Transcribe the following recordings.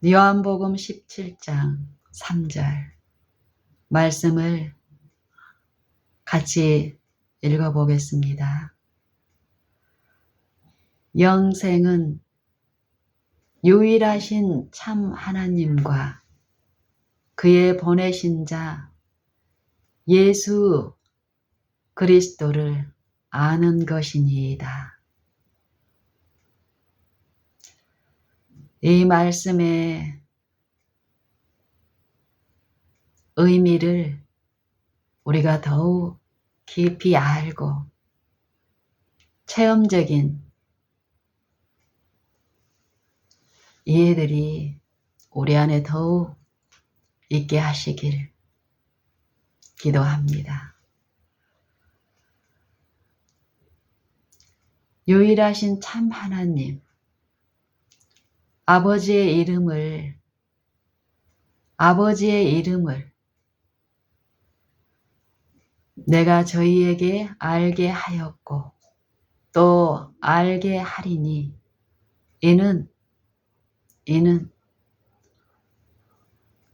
요한복음 17장 3절 말씀을 같이 읽어보겠습니다. 영생은 유일하신 참 하나님과 그의 보내신 자 예수 그리스도를 아는 것이니이다. 이 말씀의 의미를 우리가 더욱 깊이 알고 체험적인 이해들이 우리 안에 더욱 있게 하시길 기도합니다. 유일하신 참 하나님, 아버지의 이름을 내가 저희에게 알게 하였고 또 알게 하리니 이는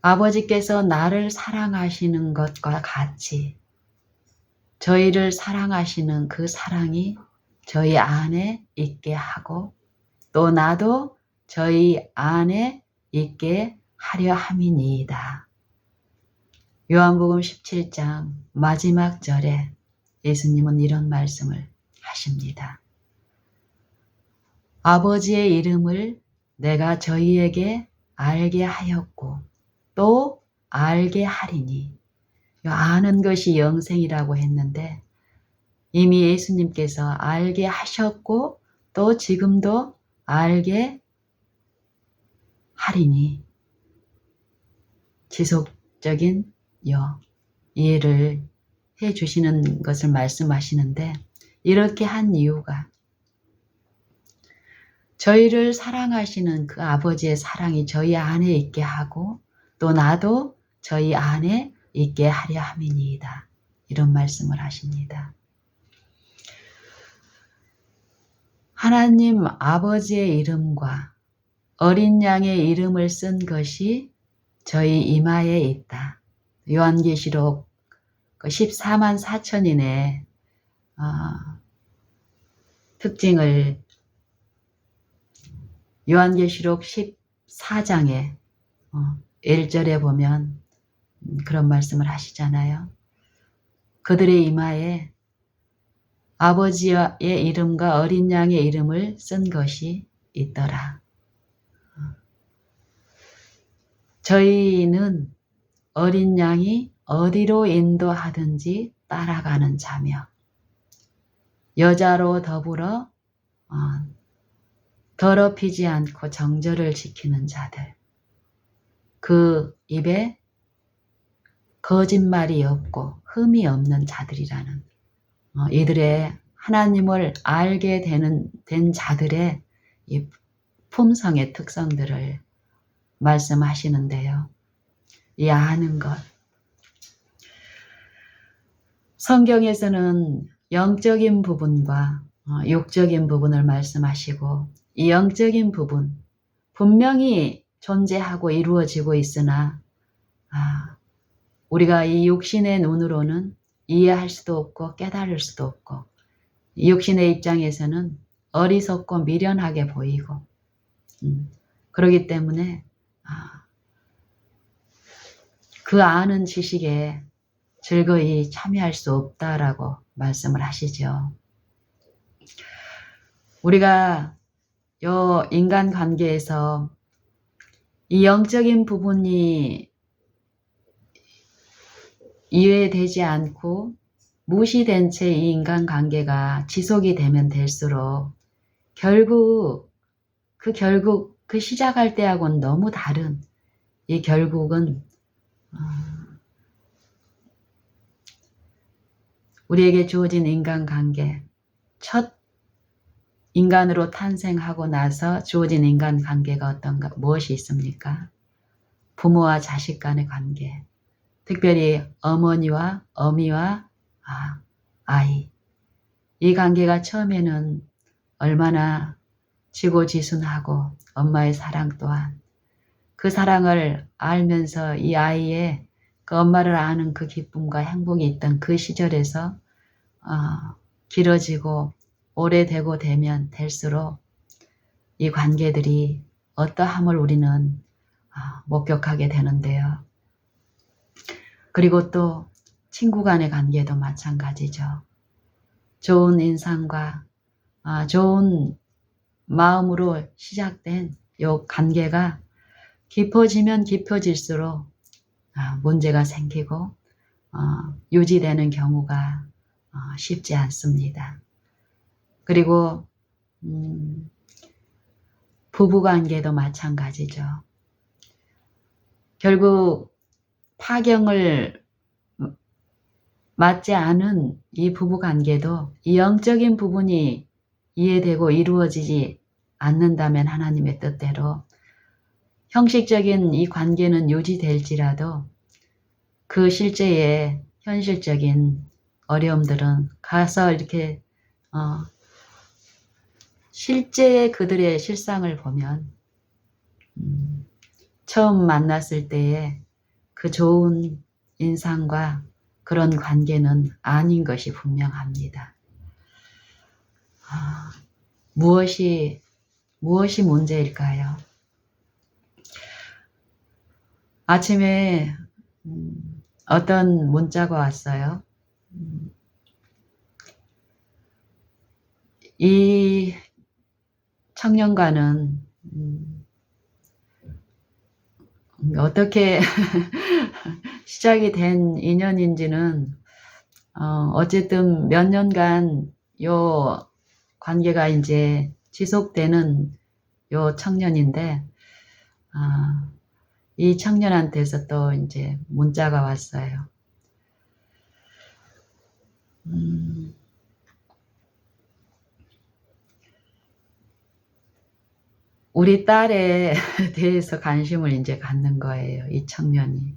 아버지께서 나를 사랑하시는 것과 같이 저희를 사랑하시는 그 사랑이 저희 안에 있게 하고 또 나도 저희 안에 있게 하려 함이니이다. 요한복음 17장 마지막 절에 예수님은 이런 말씀을 하십니다. 아버지의 이름을 내가 저희에게 알게 하였고 또 알게 하리니, 아는 것이 영생이라고 했는데 이미 예수님께서 알게 하셨고 또 지금도 알게 하리니 지속적인 이해를 해 주시는 것을 말씀하시는데, 이렇게 한 이유가 저희를 사랑하시는 그 아버지의 사랑이 저희 안에 있게 하고 또 나도 저희 안에 있게 하려 함이니이다. 이런 말씀을 하십니다. 하나님 아버지의 이름과 어린 양의 이름을 쓴 것이 저희 이마에 있다. 요한계시록 14만 4천인의 특징을 요한계시록 14장에 1절에 보면 그런 말씀을 하시잖아요. 그들의 이마에 아버지의 이름과 어린 양의 이름을 쓴 것이 있더라. 저희는 어린 양이 어디로 인도하든지 따라가는 자며 여자로 더불어 더럽히지 않고 정절을 지키는 자들, 그 입에 거짓말이 없고 흠이 없는 자들이라는 이들의 하나님을 알게 된 자들의 이 품성의 특성들을 말씀하시는데요. 이 아는 것, 성경에서는 영적인 부분과 육적인 부분을 말씀하시고 이 영적인 부분 분명히 존재하고 이루어지고 있으나 우리가 이 육신의 눈으로는 이해할 수도 없고 깨달을 수도 없고 이 육신의 입장에서는 어리석고 미련하게 보이고 그렇기 때문에 그 아는 지식에 즐거이 참여할 수 없다라고 말씀을 하시죠. 우리가 요 인간관계에서 이 영적인 부분이 이해되지 않고 무시된 채 이 인간관계가 지속이 되면 될수록 결국 그 시작할 때하고는 너무 다른 이 결국은 우리에게 주어진 인간관계, 첫 인간으로 탄생하고 나서 주어진 인간관계가 어떤가, 무엇이 있습니까? 부모와 자식 간의 관계, 특별히 어머니와 어미와 아이, 이 관계가 처음에는 얼마나 지고지순하고 엄마의 사랑 또한 그 사랑을 알면서 이 아이의 그 엄마를 아는 그 기쁨과 행복이 있던 그 시절에서 길어지고 오래되고 되면 될수록 이 관계들이 어떠함을 우리는 목격하게 되는데요. 그리고 또 친구 간의 관계도 마찬가지죠. 좋은 인상과 좋은 마음으로 시작된 이 관계가 깊어지면 깊어질수록 문제가 생기고 유지되는 경우가 쉽지 않습니다. 그리고 부부관계도 마찬가지죠. 결국 파경을 맞지 않은 이 부부관계도 이 영적인 부분이 이해되고 이루어지지 않는다면 하나님의 뜻대로 형식적인 이 관계는 유지될지라도 그 실제의 현실적인 어려움들은 가서 이렇게 실제의 그들의 실상을 보면 처음 만났을 때의 그 좋은 인상과 그런 관계는 아닌 것이 분명합니다. 무엇이 문제일까요? 아침에 어떤 문자가 왔어요. 이 청년과는 어떻게 시작이 된 인연인지는 어쨌든 몇 년간 요 관계가 이제 지속되는 요 청년인데 이 청년한테서 또 이제 문자가 왔어요. 우리 딸에 대해서 관심을 이제 갖는 거예요. 이 청년이.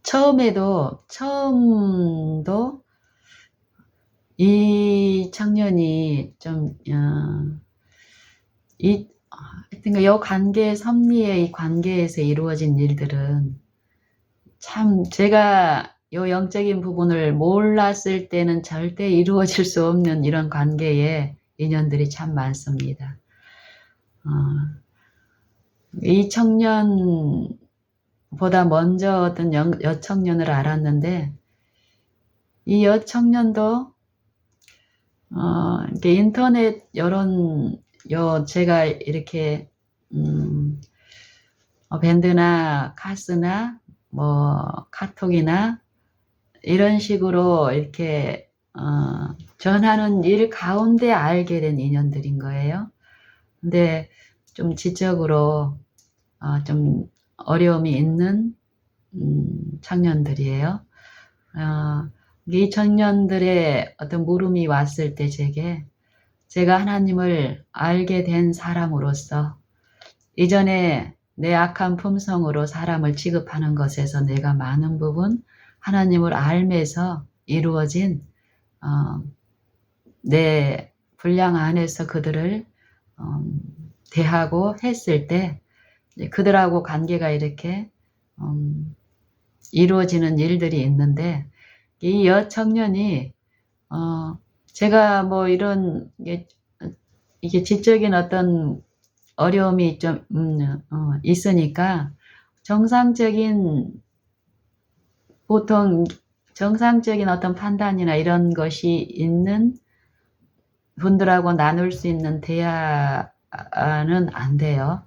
처음도 이 청년이 좀, 하여튼 이 관계, 섭리의 이 관계에서 이루어진 일들은 참 제가 요 영적인 부분을 몰랐을 때는 절대 이루어질 수 없는 이런 관계의 인연들이 참 많습니다. 이 청년보다 먼저 어떤 여청년을 알았는데 이 여청년도 이렇게 인터넷 제가 이렇게 밴드나 카스나 뭐 카톡이나 이런 식으로 이렇게 전하는 일 가운데 알게 된 인연들인 거예요. 근데 좀 지적으로 좀 어려움이 있는 청년들이에요. 이 청년들의 어떤 물음이 왔을 때 제가 하나님을 알게 된 사람으로서 이전에 내 악한 품성으로 사람을 취급하는 것에서 내가 많은 부분 하나님을 알면서 이루어진 내 분량 안에서 그들을 대하고 했을 때 그들하고 관계가 이렇게 이루어지는 일들이 있는데 이 여청년이 제가 뭐 이런 이게 지적인 어떤 어려움이 좀 있으니까 보통 정상적인 어떤 판단이나 이런 것이 있는 분들하고 나눌 수 있는 대화는 안 돼요.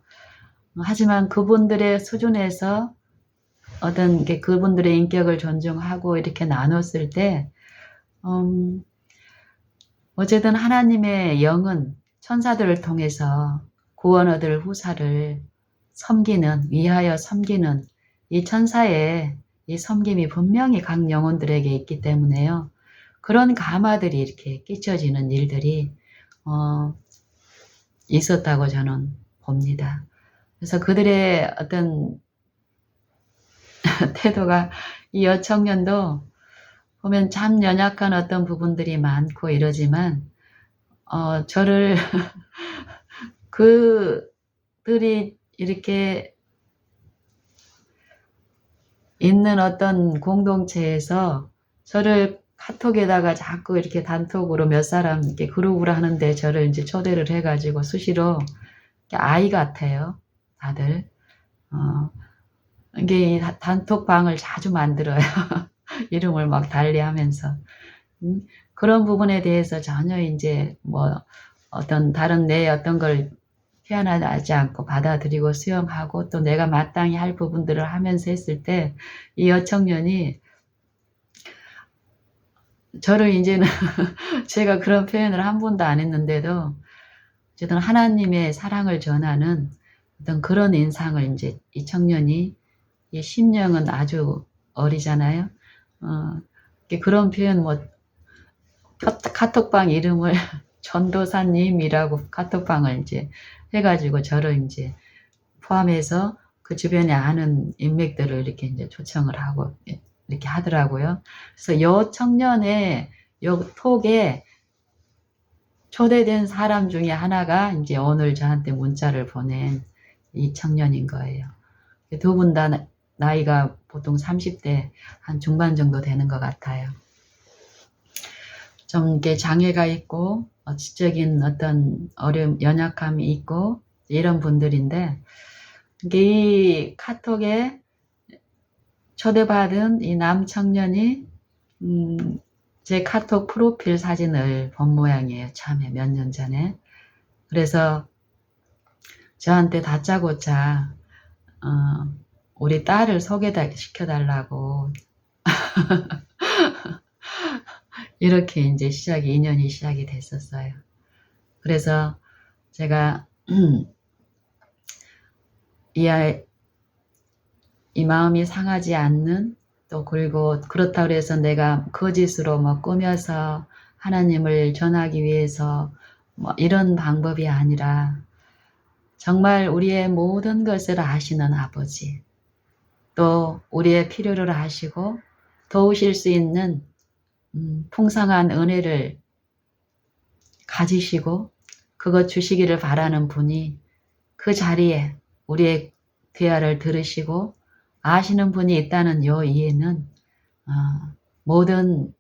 하지만 그분들의 수준에서 어떤 그분들의 인격을 존중하고 이렇게 나눴을 때 어쨌든 하나님의 영은 천사들을 통해서 구원 얻을 후사를 위하여 섬기는 이 천사의 이 섬김이 분명히 각 영혼들에게 있기 때문에요. 그런 감화들이 이렇게 끼쳐지는 일들이 있었다고 저는 봅니다. 그래서 그들의 어떤 태도가 이 여청년도 보면 참 연약한 어떤 부분들이 많고 이러지만 저를 그 가족들이 이렇게 있는 어떤 공동체에서 저를 카톡에다가 자꾸 이렇게 단톡으로 몇 사람 이렇게 그룹으로 하는데 저를 이제 초대를 해가지고 수시로 아이 같아요. 다들. 이게 단톡방을 자주 만들어요. 이름을 막 달리하면서. 그런 부분에 대해서 전혀 이제 뭐 어떤 다른 내 어떤 걸 태어나지 않고 받아들이고 수용하고 또 내가 마땅히 할 부분들을 하면서 했을 때 이 여청년이 저를 이제는 제가 그런 표현을 한 번도 안 했는데도 어쨌든 하나님의 사랑을 전하는 어떤 그런 인상을 이제 이 청년이 이 심령은 아주 어리잖아요. 그런 표현 뭐 카톡방 이름을 전도사님이라고 카톡방을 이제 해가지고 저를 이제 포함해서 그 주변에 아는 인맥들을 이렇게 이제 초청을 하고 이렇게 하더라고요. 그래서 요 청년의 요 톡에 초대된 사람 중에 하나가 이제 오늘 저한테 문자를 보낸 이 청년인 거예요. 두 분 다 나이가 보통 30대 한 중반 정도 되는 것 같아요. 좀 이렇게 장애가 있고 지적인 어떤 어려움, 연약함이 있고 이런 분들인데 이 카톡에 초대받은 이 남청년이 제 카톡 프로필 사진을 본 모양이에요. 처음에 몇 년 전에. 그래서 저한테 다짜고짜 우리 딸을 소개시켜달라고 이렇게 이제 인연이 시작이 됐었어요. 그래서 제가 이 마음이 상하지 않는 또 그리고 그렇다고 해서 내가 거짓으로 뭐 꾸며서 하나님을 전하기 위해서 뭐 이런 방법이 아니라 정말 우리의 모든 것을 아시는 아버지 또 우리의 필요를 아시고 도우실 수 있는 풍성한 은혜를 가지시고 그것 주시기를 바라는 분이 그 자리에 우리의 대화를 들으시고 아시는 분이 있다는 요 이해는 모든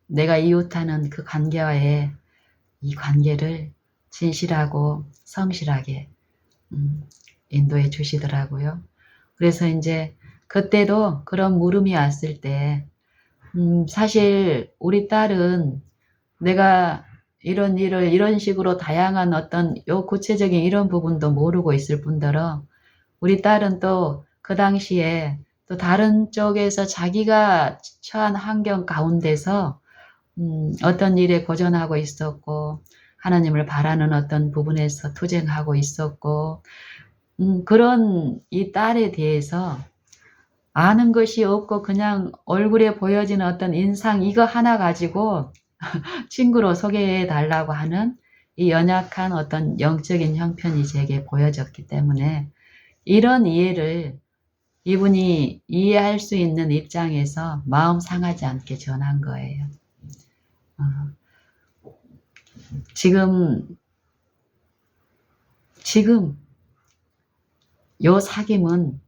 내가 이웃하는 그 관계와의 이 관계를 진실하고 성실하게 인도해 주시더라고요. 그래서 이제 그때도 그런 물음이 왔을 때 사실 우리 딸은 내가 이런 일을 이런 식으로 다양한 어떤 요 구체적인 이런 부분도 모르고 있을 뿐더러 우리 딸은 또 그 당시에 또 다른 쪽에서 자기가 처한 환경 가운데서 어떤 일에 고전하고 있었고 하나님을 바라는 어떤 부분에서 투쟁하고 있었고 그런 이 딸에 대해서 아는 것이 없고 그냥 얼굴에 보여지는 어떤 인상 이거 하나 가지고 친구로 소개해 달라고 하는 이 연약한 어떤 영적인 형편이 제게 보여졌기 때문에 이런 이해를 이분이 이해할 수 있는 입장에서 마음 상하지 않게 전한 거예요. 지금 요 사귐은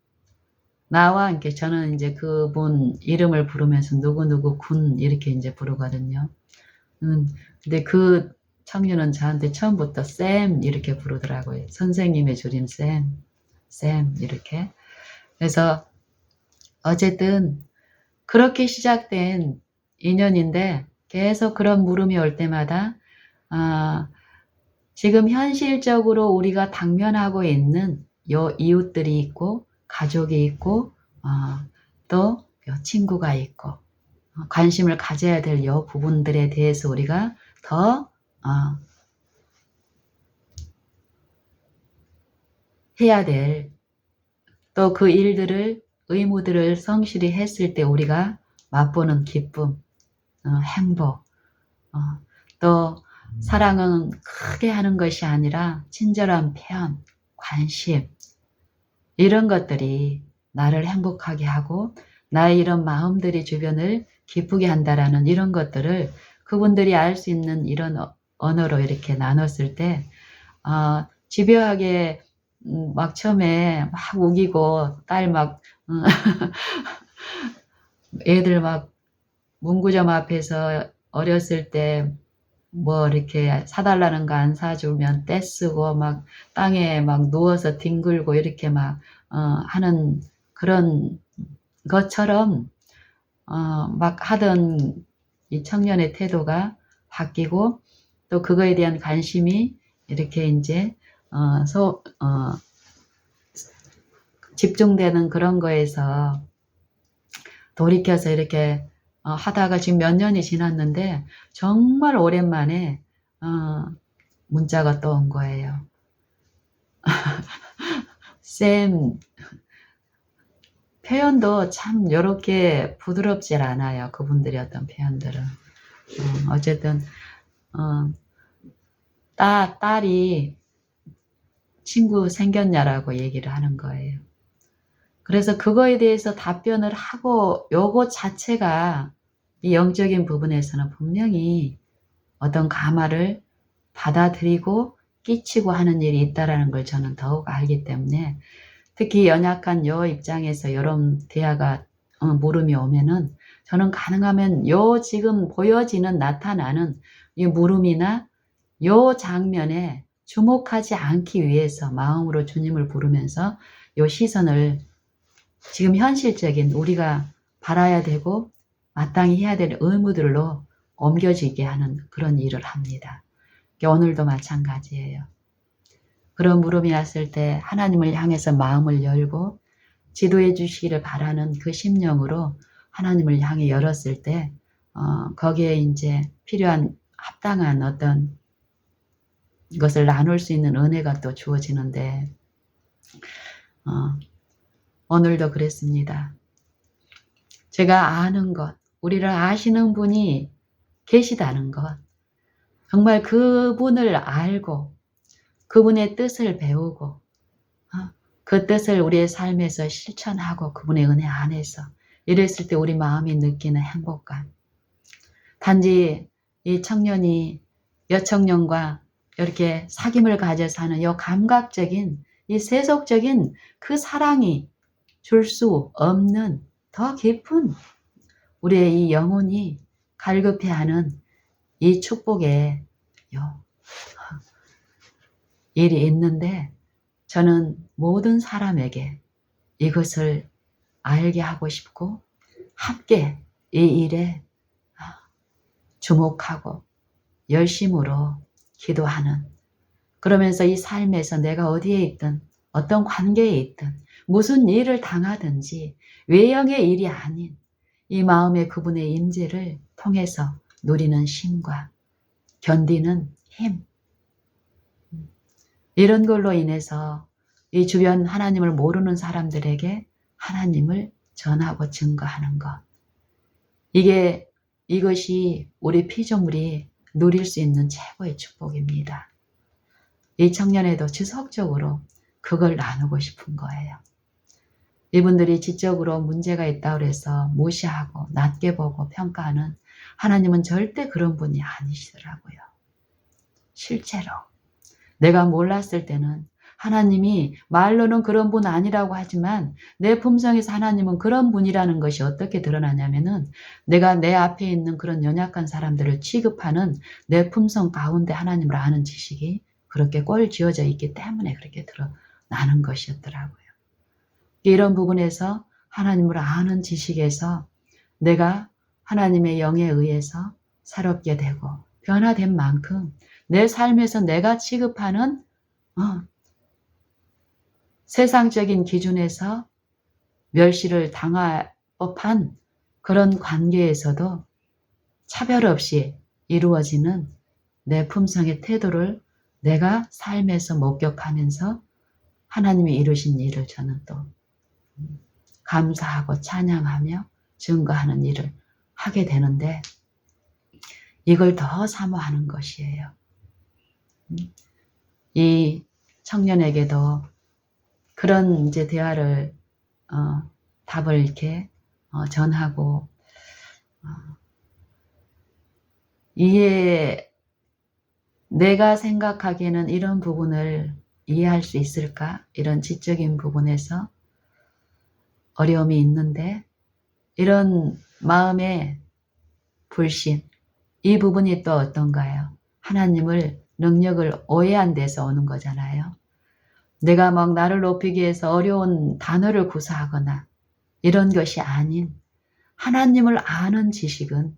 나와 이렇게 저는 이제 그분 이름을 부르면서 누구누구 군 이렇게 이제 부르거든요. 근데 그 청년은 저한테 처음부터 쌤 이렇게 부르더라고요. 선생님의 줄임 쌤 이렇게. 그래서 어쨌든 그렇게 시작된 인연인데 계속 그런 물음이 올 때마다 지금 현실적으로 우리가 당면하고 있는 요 이웃들이 있고 가족이 있고 또 친구가 있고 관심을 가져야 될 요 부분들에 대해서 우리가 더 해야 될 또 그 일들을 의무들을 성실히 했을 때 우리가 맛보는 기쁨, 행복, 또 사랑은 크게 하는 것이 아니라 친절한 표현, 관심 이런 것들이 나를 행복하게 하고 나의 이런 마음들이 주변을 기쁘게 한다라는 이런 것들을 그분들이 알 수 있는 이런 언어로 이렇게 나눴을 때 집요하게 막 처음에 막 우기고 딸 막 애들 막 문구점 앞에서 어렸을 때 뭐 이렇게 사달라는 거 안 사주면 떼쓰고 막 땅에 막 누워서 뒹굴고 이렇게 막 하는 그런 것처럼 막 하던 이 청년의 태도가 바뀌고 또 그거에 대한 관심이 이렇게 이제 집중되는 그런 거에서 돌이켜서 이렇게 하다가 지금 몇 년이 지났는데 정말 오랜만에 문자가 또 온 거예요. 쌤, 표현도 참 요렇게 부드럽질 않아요. 그분들이 어떤 표현들은. 어쨌든 딸이 친구 생겼냐라고 얘기를 하는 거예요. 그래서 그거에 대해서 답변을 하고 요거 자체가 이 영적인 부분에서는 분명히 어떤 감화를 받아들이고 끼치고 하는 일이 있다라는 걸 저는 더욱 알기 때문에 특히 연약한 요 입장에서 이런 대화가 물음이 오면은 저는 가능하면 요 지금 보여지는 나타나는 이 물음이나 요 장면에 주목하지 않기 위해서 마음으로 주님을 부르면서 요 시선을 지금 현실적인 우리가 바라야 되고 마땅히 해야 될 의무들로 옮겨지게 하는 그런 일을 합니다. 오늘도 마찬가지예요. 그런 물음이 왔을 때 하나님을 향해서 마음을 열고 지도해 주시기를 바라는 그 심령으로 하나님을 향해 열었을 때 거기에 이제 필요한 합당한 어떤 것을 나눌 수 있는 은혜가 또 주어지는데 오늘도 그랬습니다. 제가 아는 것, 우리를 아시는 분이 계시다는 것, 정말 그분을 알고 그분의 뜻을 배우고 그 뜻을 우리의 삶에서 실천하고 그분의 은혜 안에서 이랬을 때 우리 마음이 느끼는 행복감. 단지 이 청년이 여청년과 이렇게 사귐을 가져서 하는 이 감각적인 이 세속적인 그 사랑이 줄 수 없는 더 깊은 우리의 이 영혼이 갈급해하는 이 축복의 일이 있는데 저는 모든 사람에게 이것을 알게 하고 싶고 함께 이 일에 주목하고 열심으로 기도하는 그러면서 이 삶에서 내가 어디에 있든 어떤 관계에 있든 무슨 일을 당하든지 외형의 일이 아닌 이 마음의 그분의 임재를 통해서 누리는 쉼과 견디는 힘 이런 걸로 인해서 이 주변 하나님을 모르는 사람들에게 하나님을 전하고 증거하는 것. 이것이 우리 피조물이 누릴 수 있는 최고의 축복입니다. 이 청년에도 지속적으로 그걸 나누고 싶은 거예요. 이분들이 지적으로 문제가 있다고 해서 무시하고 낮게 보고 평가하는 하나님은 절대 그런 분이 아니시더라고요. 실제로 내가 몰랐을 때는 하나님이 말로는 그런 분 아니라고 하지만 내 품성에서 하나님은 그런 분이라는 것이 어떻게 드러나냐면은 내가 내 앞에 있는 그런 연약한 사람들을 취급하는 내 품성 가운데 하나님을 아는 지식이 그렇게 꼴 지어져 있기 때문에 그렇게 드러나는 것이었더라고요. 이런 부분에서 하나님을 아는 지식에서 내가 하나님의 영에 의해서 새롭게 되고 변화된 만큼 내 삶에서 내가 취급하는 세상적인 기준에서 멸시를 당할 법한 그런 관계에서도 차별 없이 이루어지는 내 품성의 태도를 내가 삶에서 목격하면서 하나님이 이루신 일을 저는 또 감사하고 찬양하며 증거하는 일을 하게 되는데 이걸 더 사모하는 것이에요. 이 청년에게도 그런 이제 대화를 답을 이렇게 전하고 이에 내가 생각하기에는 이런 부분을 이해할 수 있을까? 이런 지적인 부분에서 어려움이 있는데 이런 마음의 불신, 이 부분이 또 어떤가요? 하나님을 능력을 오해한 데서 오는 거잖아요. 내가 막 나를 높이기 위해서 어려운 단어를 구사하거나 이런 것이 아닌 하나님을 아는 지식은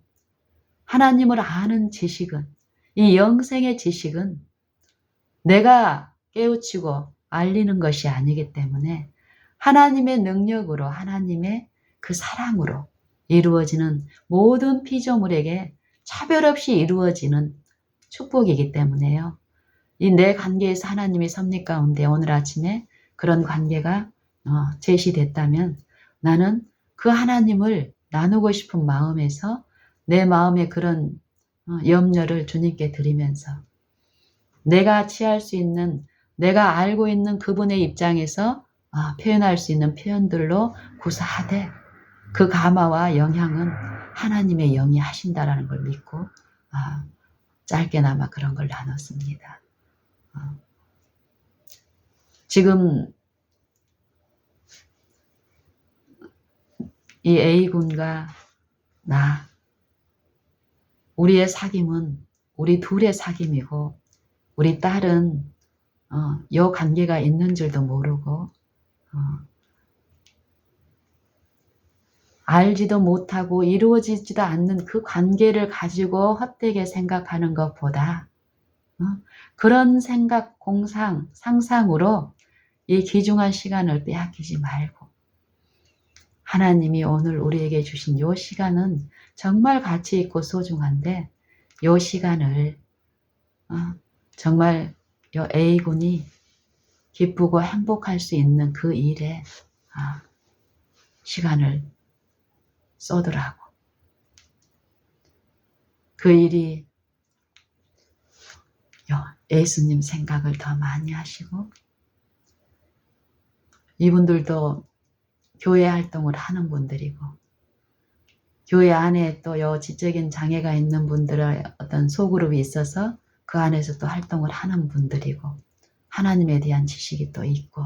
이 영생의 지식은 내가 깨우치고 알리는 것이 아니기 때문에 하나님의 능력으로 하나님의 그 사랑으로 이루어지는 모든 피조물에게 차별 없이 이루어지는 축복이기 때문에요. 이 내 관계에서 하나님이 섭리 가운데 오늘 아침에 그런 관계가 제시됐다면 나는 그 하나님을 나누고 싶은 마음에서 내 마음의 그런 염려를 주님께 드리면서 내가 취할 수 있는, 내가 알고 있는 그분의 입장에서 표현할 수 있는 표현들로 구사하되 그 감화와 영향은 하나님의 영이 하신다라는 걸 믿고 짧게나마 그런 걸 나눴습니다. 지금 이 A군과 나, 우리의 사귐은 우리 둘의 사귐이고 우리 딸은 요 관계가 있는 줄도 모르고 알지도 못하고 이루어지지도 않는 그 관계를 가지고 헛되게 생각하는 것보다 그런 생각, 공상, 상상으로 이 귀중한 시간을 빼앗기지 말고 하나님이 오늘 우리에게 주신 이 시간은 정말 가치 있고 소중한데 이 시간을 정말 이 A군이 기쁘고 행복할 수 있는 그 일에 시간을 쏟으라고. 그 일이 예수님 생각을 더 많이 하시고 이분들도 교회 활동을 하는 분들이고 교회 안에 또 지적인 장애가 있는 분들의 어떤 소그룹이 있어서 그 안에서 또 활동을 하는 분들이고 하나님에 대한 지식이 또 있고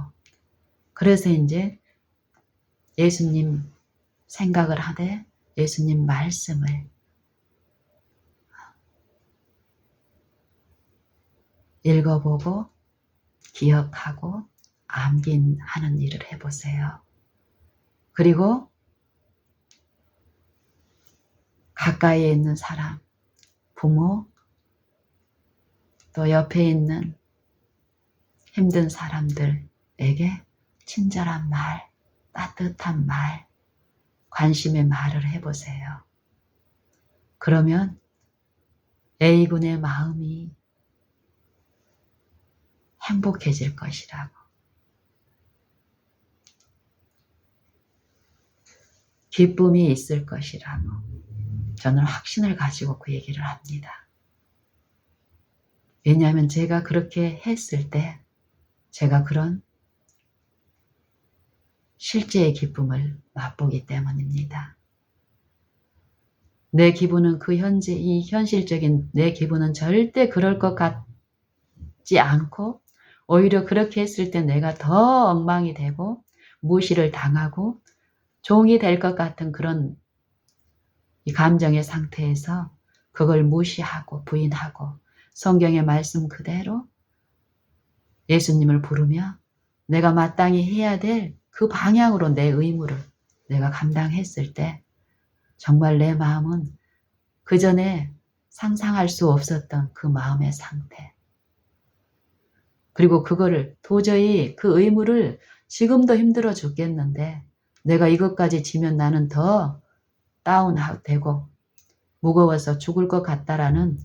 그래서 이제 예수님 생각을 하되 예수님 말씀을 읽어보고 기억하고 암기하는 일을 해보세요. 그리고 가까이에 있는 사람, 부모, 또 옆에 있는 힘든 사람들에게 친절한 말, 따뜻한 말, 관심의 말을 해보세요. 그러면 A군의 마음이 행복해질 것이라고. 기쁨이 있을 것이라고. 저는 확신을 가지고 그 얘기를 합니다. 왜냐하면 제가 그렇게 했을 때 제가 그런 실제의 기쁨을 맛보기 때문입니다. 내 기분은 이 현실적인 내 기분은 절대 그럴 것 같지 않고 오히려 그렇게 했을 때 내가 더 엉망이 되고 무시를 당하고 종이 될 것 같은 그런 이 감정의 상태에서 그걸 무시하고 부인하고 성경의 말씀 그대로 예수님을 부르며 내가 마땅히 해야 될 그 방향으로 내 의무를 내가 감당했을 때 정말 내 마음은 그 전에 상상할 수 없었던 그 마음의 상태 그리고 그거를 도저히 그 의무를 지금도 힘들어 죽겠는데 내가 이것까지 지면 나는 더 다운되고 무거워서 죽을 것 같다라는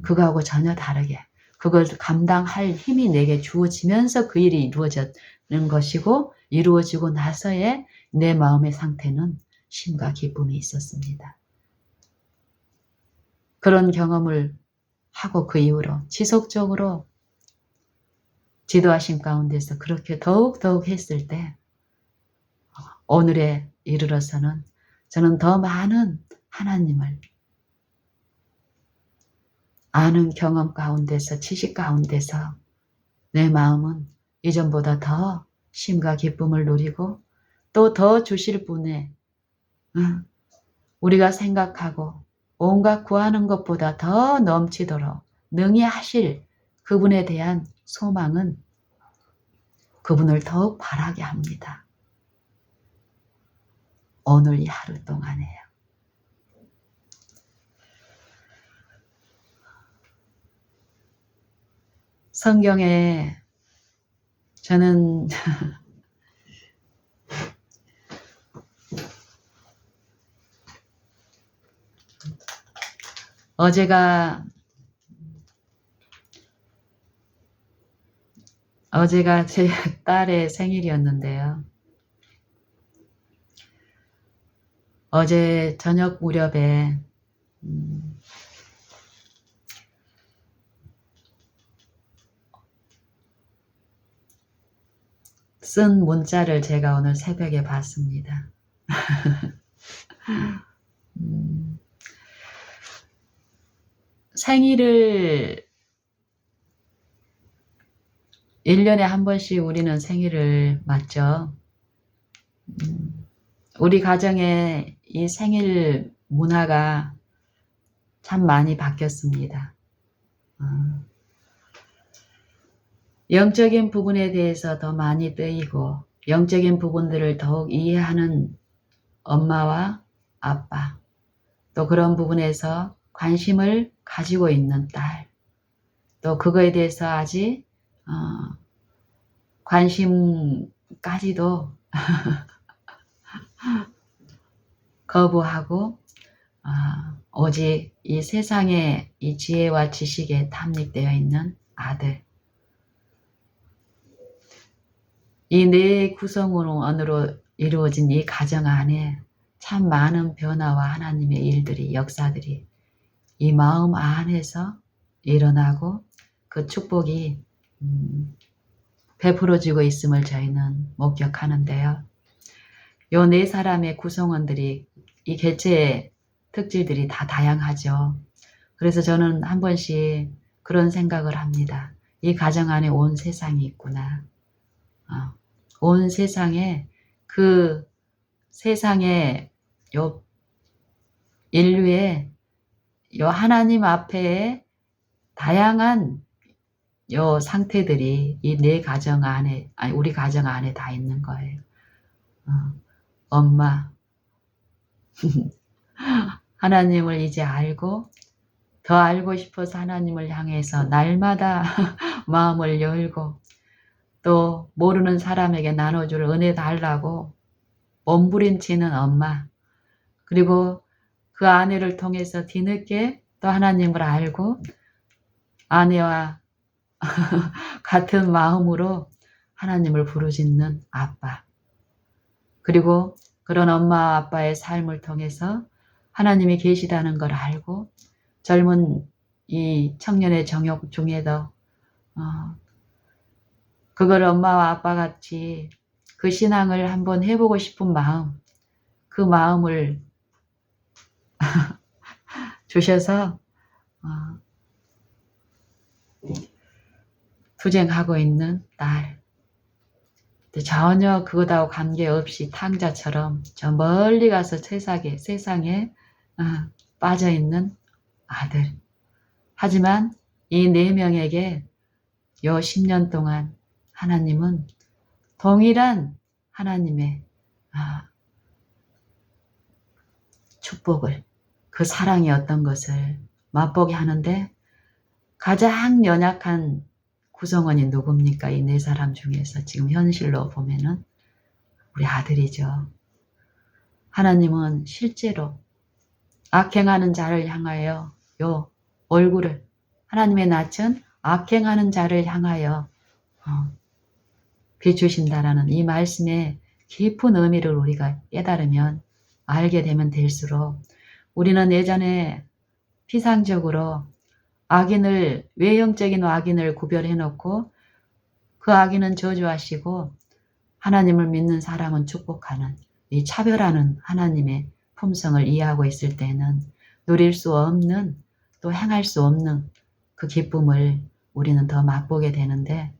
그거하고 전혀 다르게 그걸 감당할 힘이 내게 주어지면서 그 일이 이루어지는 것이고 이루어지고 나서의 내 마음의 상태는 쉼과 기쁨이 있었습니다. 그런 경험을 하고 그 이후로 지속적으로 지도하심 가운데서 그렇게 더욱 했을 때 오늘에 이르러서는 저는 더 많은 하나님을 아는 경험 가운데서 지식 가운데서 내 마음은 이전보다 더 쉼과 기쁨을 누리고 또 더 주실 분에 우리가 생각하고 온갖 구하는 것보다 더 넘치도록 능히 하실 그분에 대한 소망은 그분을 더욱 바라게 합니다. 오늘 이 하루 동안에요. 성경에 저는 어제가 제 딸의 생일이었는데요. 어제 저녁 무렵에 쓴 문자를 제가 오늘 새벽에 봤습니다. 생일을 1년에 한 번씩 우리는 생일을 맞죠. 우리 가정에 이 생일 문화가 참 많이 바뀌었습니다. 영적인 부분에 대해서 더 많이 뜨이고 영적인 부분들을 더욱 이해하는 엄마와 아빠, 또 그런 부분에서 관심을 가지고 있는 딸, 또 그거에 대해서 아직 관심까지도 거부하고 오직 이 세상의 이 지혜와 지식에 탐닉되어 있는 아들, 이 네 구성원으로 이루어진 이 가정 안에 참 많은 변화와 하나님의 일들이, 역사들이 이 마음 안에서 일어나고 그 축복이 베풀어지고 있음을 저희는 목격하는데요. 요 네 사람의 구성원들이 이 개체의 특질들이 다 다양하죠. 그래서 저는 한 번씩 그런 생각을 합니다. 이 가정 안에 온 세상이 있구나. 온 세상에 그 세상의 요 인류의 요 하나님 앞에 다양한 요 상태들이 이 내 가정 안에, 우리 가정 안에 다 있는 거예요. 엄마 하나님을 이제 알고 더 알고 싶어서 하나님을 향해서 날마다 마음을 열고 또 모르는 사람에게 나눠줄 은혜 달라고 몸부림치는 엄마, 그리고 그 아내를 통해서 뒤늦게 또 하나님을 알고 아내와 같은 마음으로 하나님을 부르짖는 아빠, 그리고 그런 엄마 아빠의 삶을 통해서 하나님이 계시다는 걸 알고 젊은 이 청년의 정욕 중에도 그걸 엄마와 아빠 같이 그 신앙을 한번 해보고 싶은 마음, 그 마음을 주셔서 투쟁하고 있는 딸, 전혀 그것하고 관계없이 탕자처럼 저 멀리 가서 세상에 빠져있는 아들. 하지만 이 네 명에게 요 10년 동안 하나님은 동일한 하나님의 축복을, 그 사랑이 어떤 것을 맛보게 하는데 가장 연약한 구성원이 누굽니까? 이 네 사람 중에서 지금 현실로 보면은 우리 아들이죠. 하나님은 실제로 악행하는 자를 향하여 요 얼굴을, 하나님의 낯은 악행하는 자를 향하여 비추신다라는 이 말씀의 깊은 의미를 우리가 깨달으면, 알게 되면 될수록 우리는 예전에 피상적으로 악인을, 외형적인 악인을 구별해 놓고 그 악인은 저주하시고 하나님을 믿는 사람은 축복하는 이 차별하는 하나님의 품성을 이해하고 있을 때는 누릴 수 없는, 또 행할 수 없는 그 기쁨을 우리는 더 맛보게 되는데,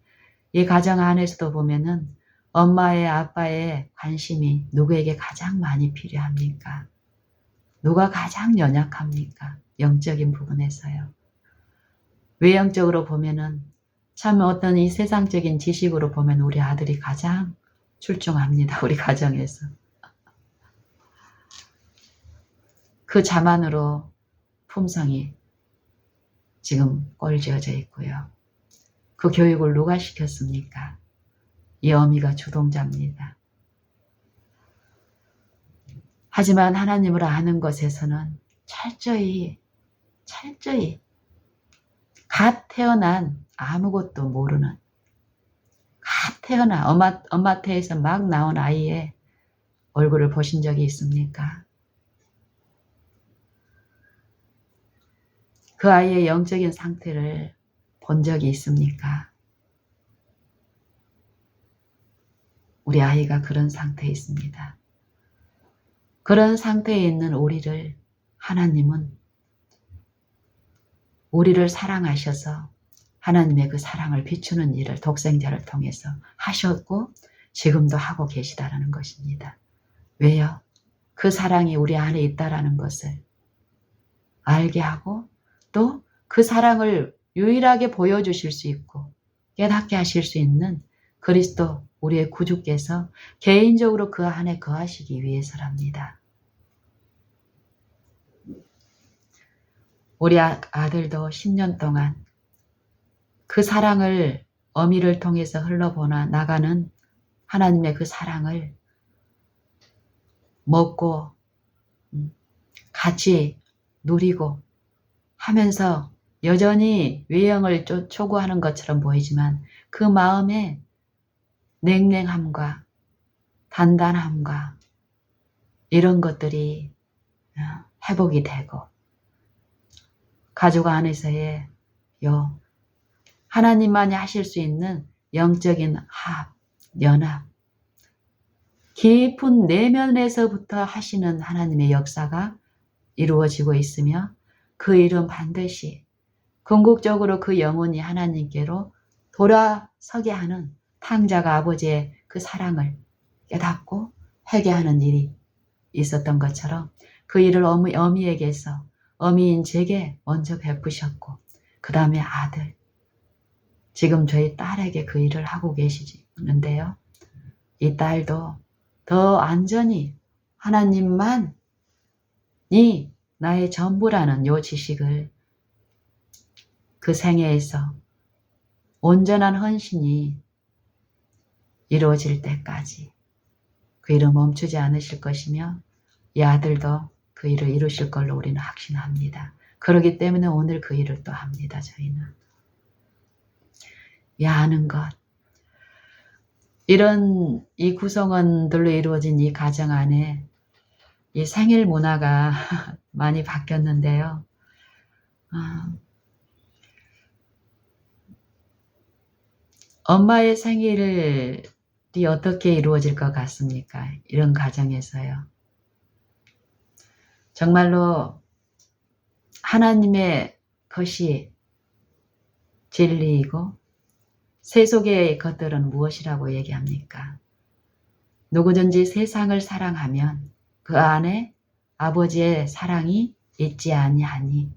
이 가정 안에서도 보면은 엄마의 아빠의 관심이 누구에게 가장 많이 필요합니까? 누가 가장 연약합니까? 영적인 부분에서요. 외형적으로 보면은 참 어떤 이 세상적인 지식으로 보면 우리 아들이 가장 출중합니다. 우리 가정에서. 그 자만으로 품성이 지금 꼴지어져 있고요. 그 교육을 누가 시켰습니까? 이 어미가 주동자입니다. 하지만 하나님을 아는 것에서는 철저히 갓 태어난 아무것도 모르는 갓 태어난 엄마 태에서 막 나온 아이의 얼굴을 보신 적이 있습니까? 그 아이의 영적인 상태를 본 적이 있습니까? 우리 아이가 그런 상태에 있습니다. 그런 상태에 있는 우리를 하나님은 우리를 사랑하셔서 하나님의 그 사랑을 비추는 일을 독생자를 통해서 하셨고 지금도 하고 계시다라는 것입니다. 왜요? 그 사랑이 우리 안에 있다라는 것을 알게 하고 또 그 사랑을 유일하게 보여주실 수 있고 깨닫게 하실 수 있는 그리스도 우리의 구주께서 개인적으로 그 안에 거하시기 위해서랍니다. 우리 아들도 10년 동안 그 사랑을 어미를 통해서 흘러보나 나가는 하나님의 그 사랑을 먹고 같이 누리고 하면서 여전히 외형을 초구하는 것처럼 보이지만 그 마음에 냉랭함과 단단함과 이런 것들이 회복이 되고 가족 안에서의 하나님만이 하실 수 있는 영적인 합, 연합, 깊은 내면에서부터 하시는 하나님의 역사가 이루어지고 있으며 그 일은 반드시 궁극적으로 그 영혼이 하나님께로 돌아서게 하는 탕자가 아버지의 그 사랑을 깨닫고 회개하는 일이 있었던 것처럼 그 일을 어미에게서 어미인 제게 먼저 베푸셨고 그 다음에 아들, 지금 저희 딸에게 그 일을 하고 계시는데요. 이 딸도 더 안전히 하나님만이 나의 전부라는 요 지식을 그 생애에서 온전한 헌신이 이루어질 때까지 그 일을 멈추지 않으실 것이며 이 아들도 그 일을 이루실 걸로 우리는 확신합니다. 그렇기 때문에 오늘 그 일을 또 합니다. 저희는. 이 아는 것, 이런 이 구성원들로 이루어진 이 가정 안에 이 생일 문화가 많이 바뀌었는데요. 엄마의 생일이 어떻게 이루어질 것 같습니까? 이런 가정에서요. 정말로 하나님의 것이 진리이고 세속의 것들은 무엇이라고 얘기합니까? 누구든지 세상을 사랑하면 그 안에 아버지의 사랑이 있지 아니하니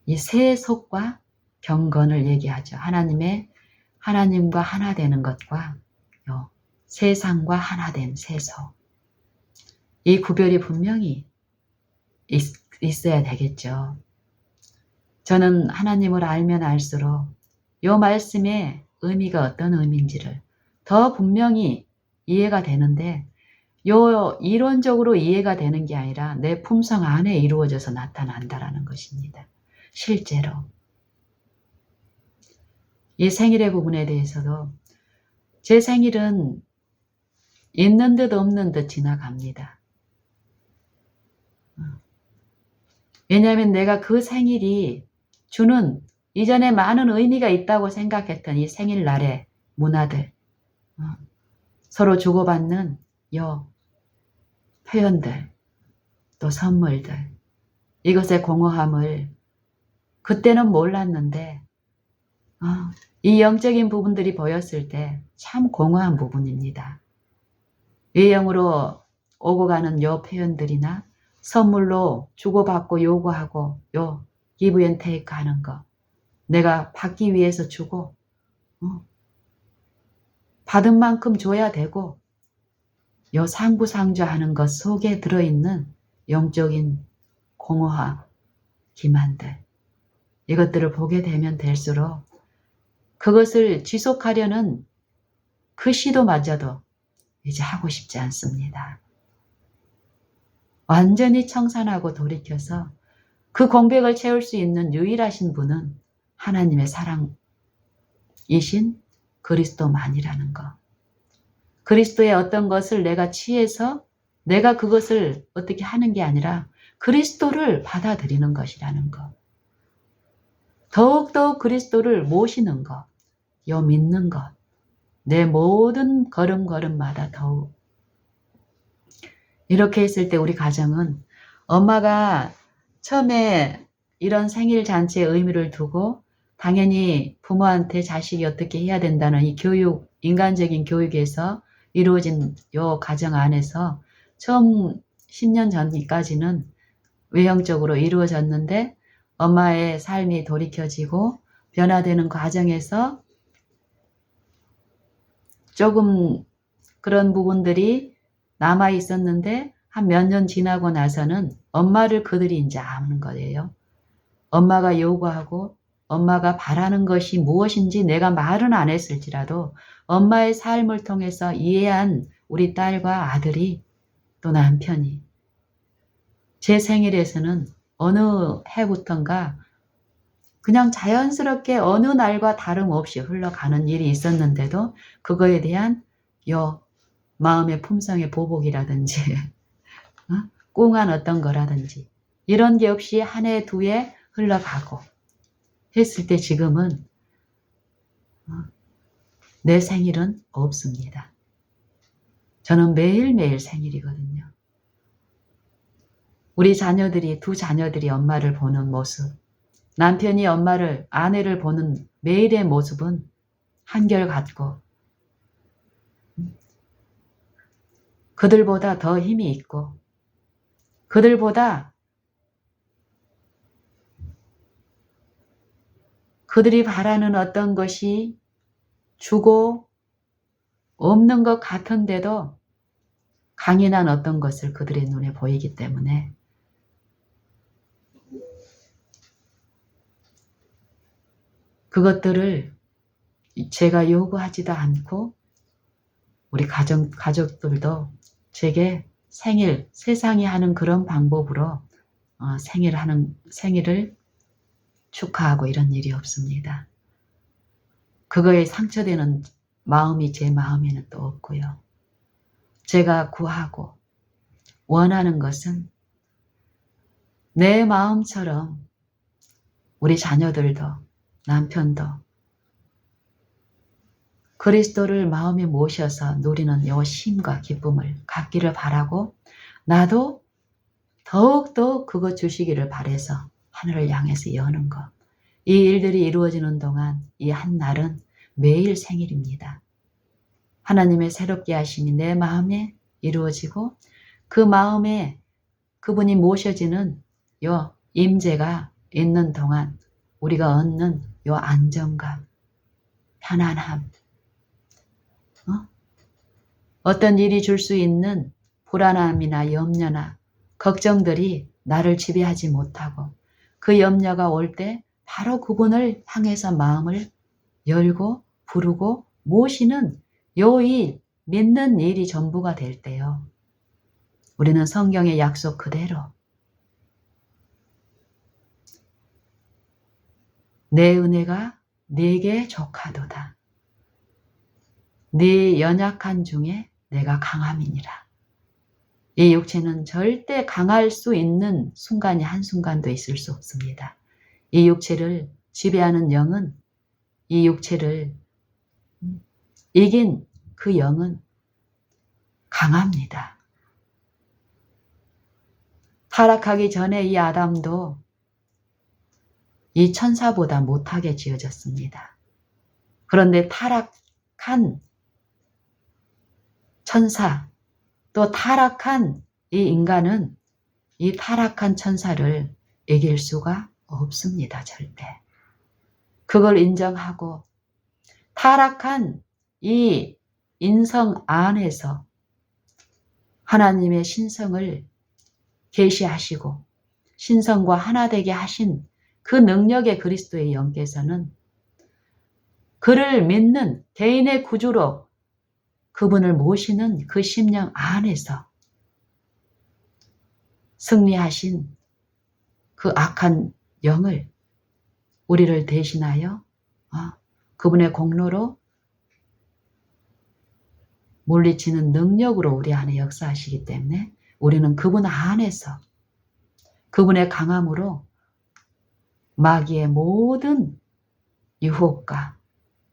이 세속과 경건을 얘기하죠. 하나님과 하나 되는 것과 세상과 하나 된 세속. 이 구별이 분명히 있어야 되겠죠. 저는 하나님을 알면 알수록 이 말씀의 의미가 어떤 의미인지를 더 분명히 이해가 되는데 이론적으로 이해가 되는 게 아니라 내 품성 안에 이루어져서 나타난다라는 것입니다. 실제로. 이 생일의 부분에 대해서도 제 생일은 있는 듯 없는 듯 지나갑니다. 왜냐하면 내가 그 생일이 주는 이전에 많은 의미가 있다고 생각했던 이 생일날의 문화들, 서로 주고받는 표현들, 또 선물들, 이것의 공허함을 그때는 몰랐는데 이 영적인 부분들이 보였을 때 참 공허한 부분입니다. 외형으로 오고 가는 요 표현들이나 선물로 주고받고 요구하고 요 give and take 하는 거, 내가 받기 위해서 주고 받은 만큼 줘야 되고, 요 상부상조하는 것 속에 들어있는 영적인 공허와 기만들, 이것들을 보게 되면 될수록 그것을 지속하려는 그 시도마저도 이제 하고 싶지 않습니다. 완전히 청산하고 돌이켜서 그 공백을 채울 수 있는 유일하신 분은 하나님의 사랑이신 그리스도만이라는 것. 그리스도의 어떤 것을 내가 취해서 내가 그것을 어떻게 하는 게 아니라 그리스도를 받아들이는 것이라는 것. 더욱더욱 그리스도를 모시는 것, 요 믿는 것. 내 모든 걸음걸음마다 더욱. 이렇게 했을 때 우리 가정은 엄마가 처음에 이런 생일 잔치의 의미를 두고 당연히 부모한테 자식이 어떻게 해야 된다는 이 교육, 인간적인 교육에서 이루어진 요 가정 안에서 처음 10년 전까지는 외형적으로 이루어졌는데 엄마의 삶이 돌이켜지고 변화되는 과정에서 조금 그런 부분들이 남아 있었는데 한 몇 년 지나고 나서는 엄마를 그들이 이제 아는 거예요. 엄마가 요구하고 엄마가 바라는 것이 무엇인지 내가 말은 안 했을지라도 엄마의 삶을 통해서 이해한 우리 딸과 아들이 또 남편이 제 생일에서는 어느 해부턴가 그냥 자연스럽게 어느 날과 다름없이 흘러가는 일이 있었는데도 그거에 대한 요 마음의 품성의 보복이라든지 꽁한 어떤 거라든지 이런 게 없이 한 해 두 해 흘러가고 했을 때 지금은 내 생일은 없습니다. 저는 매일매일 생일이거든요. 우리 자녀들이, 두 자녀들이 엄마를 보는 모습, 남편이 엄마를, 아내를 보는 매일의 모습은 한결같고 그들보다 더 힘이 있고 그들보다 그들이 바라는 어떤 것이 주고 없는 것 같은데도 강인한 어떤 것을 그들의 눈에 보이기 때문에 그것들을 제가 요구하지도 않고 우리 가족들도 제게 생일, 세상이 하는 그런 방법으로 생일을 축하하고 이런 일이 없습니다. 그거에 상처되는 마음이 제 마음에는 또 없고요. 제가 구하고 원하는 것은 내 마음처럼 우리 자녀들도 남편도 그리스도를 마음에 모셔서 누리는 요 쉼과 기쁨을 갖기를 바라고 나도 더욱더 그것 주시기를 바라서 하늘을 향해서 여는 것. 이 일들이 이루어지는 동안 이 한 날은 매일 생일입니다. 하나님의 새롭게 하심이 내 마음에 이루어지고 그 마음에 그분이 모셔지는 요 임재가 있는 동안 우리가 얻는 요 안정감, 편안함, 어떤 일이 줄 수 있는 불안함이나 염려나 걱정들이 나를 지배하지 못하고 그 염려가 올 때 바로 그분을 향해서 마음을 열고 부르고 모시는 요 일, 믿는 일이 전부가 될 때요. 우리는 성경의 약속 그대로 내 은혜가 네게 족하도다. 네 연약한 중에 내가 강함이니라. 이 육체는 절대 강할 수 있는 순간이 한순간도 있을 수 없습니다. 이 육체를 지배하는 영은 이 육체를 이긴 그 영은 강합니다. 타락하기 전에 이 아담도 이 천사보다 못하게 지어졌습니다. 그런데 타락한 천사, 또 타락한 이 인간은 이 타락한 천사를 이길 수가 없습니다. 절대. 그걸 인정하고 타락한 이 인성 안에서 하나님의 신성을 계시하시고 신성과 하나 되게 하신 그 능력의 그리스도의 영께서는 그를 믿는 개인의 구주로 그분을 모시는 그 심령 안에서 승리하신 그 악한 영을 우리를 대신하여 그분의 공로로 물리치는 능력으로 우리 안에 역사하시기 때문에 우리는 그분 안에서 그분의 강함으로 마귀의 모든 유혹과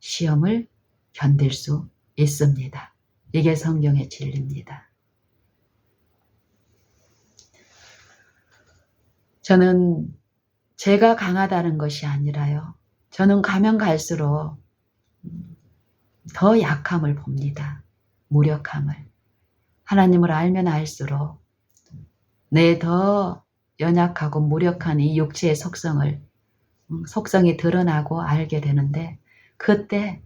시험을 견딜 수 있습니다. 이게 성경의 진리입니다. 저는 제가 강하다는 것이 아니라요. 저는 가면 갈수록 더 약함을 봅니다. 무력함을. 하나님을 알면 알수록 내 더 연약하고 무력한 이 육체의 속성이 드러나고 알게 되는데 그때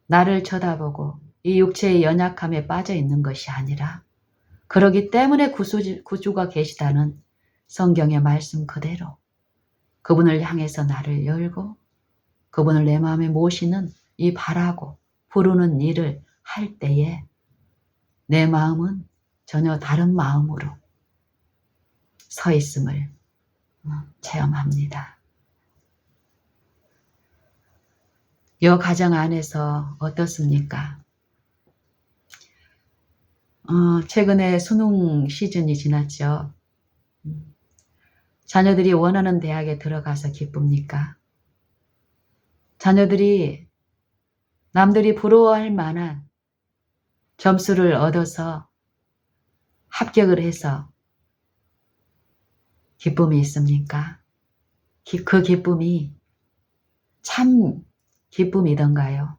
나를 쳐다보고 이 육체의 연약함에 빠져 있는 것이 아니라 그러기 때문에 구주가 계시다는 성경의 말씀 그대로 그분을 향해서 나를 열고 그분을 내 마음에 모시는 이 바라고 부르는 일을 할 때에 내 마음은 전혀 다른 마음으로 서 있음을 체험합니다. 이 가정 안에서 어떻습니까? 최근에 수능 시즌이 지났죠. 자녀들이 원하는 대학에 들어가서 기쁩니까? 자녀들이 남들이 부러워할 만한 점수를 얻어서 합격을 해서 기쁨이 있습니까? 그 기쁨이 참 기쁨이던가요?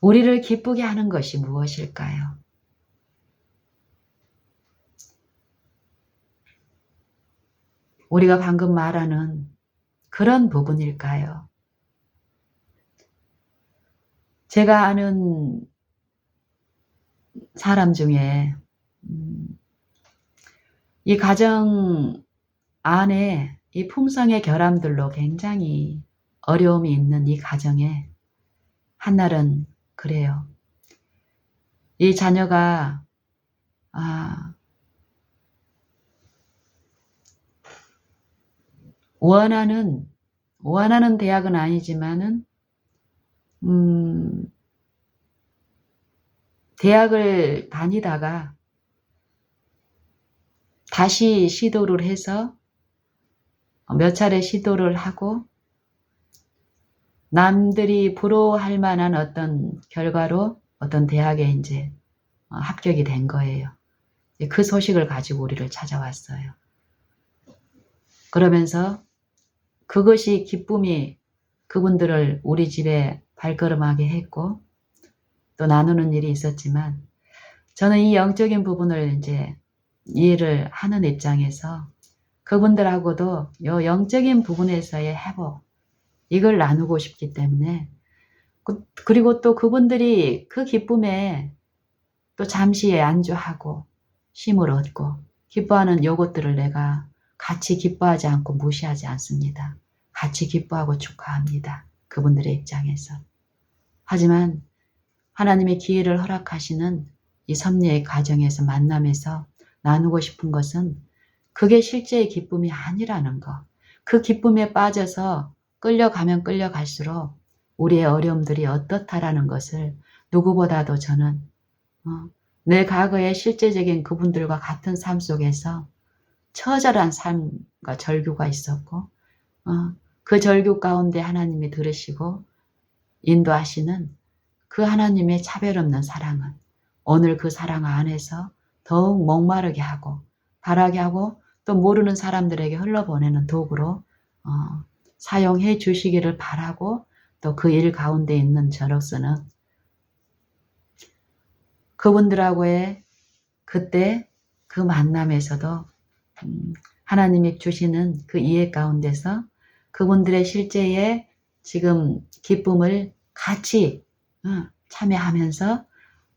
우리를 기쁘게 하는 것이 무엇일까요? 우리가 방금 말하는 그런 부분일까요? 제가 아는 사람 중에 이 가정 안에 이 품성의 결함들로 굉장히 어려움이 있는 이 가정에 한날은 그래요. 이 자녀가 원하는 대학은 아니지만은 대학을 다니다가 다시 시도를 해서 몇 차례 시도를 하고 남들이 부러워할 만한 어떤 결과로 어떤 대학에 이제 합격이 된 거예요. 그 소식을 가지고 우리를 찾아왔어요. 그러면서 그것이 기쁨이 그분들을 우리 집에 발걸음하게 했고 또 나누는 일이 있었지만 저는 이 영적인 부분을 이제 이해를 하는 입장에서 그분들하고도 이 영적인 부분에서의 회복 이걸 나누고 싶기 때문에 그리고 또 그분들이 그 기쁨에 또 잠시 안주하고 쉼을 얻고 기뻐하는 요것들을 내가 같이 기뻐하지 않고 무시하지 않습니다. 같이 기뻐하고 축하합니다. 그분들의 입장에서. 하지만 하나님의 기회를 허락하시는 이 섭리의 가정에서 만남에서 나누고 싶은 것은 그게 실제의 기쁨이 아니라는 거. 그 기쁨에 빠져서 끌려가면 끌려갈수록 우리의 어려움들이 어떻다라는 것을 누구보다도 저는 내 과거의 실제적인 그분들과 같은 삶 속에서 처절한 삶과 절규가 있었고 그 절규 가운데 하나님이 들으시고 인도하시는 그 하나님의 차별 없는 사랑은 오늘 그 사랑 안에서 더욱 목마르게 하고 바라게 하고 또 모르는 사람들에게 흘러보내는 도구로 사용해 주시기를 바라고 또 그 일 가운데 있는 저로서는 그분들하고의 그때 그 만남에서도 하나님이 주시는 그 이해 가운데서 그분들의 실제의 지금 기쁨을 같이 참여하면서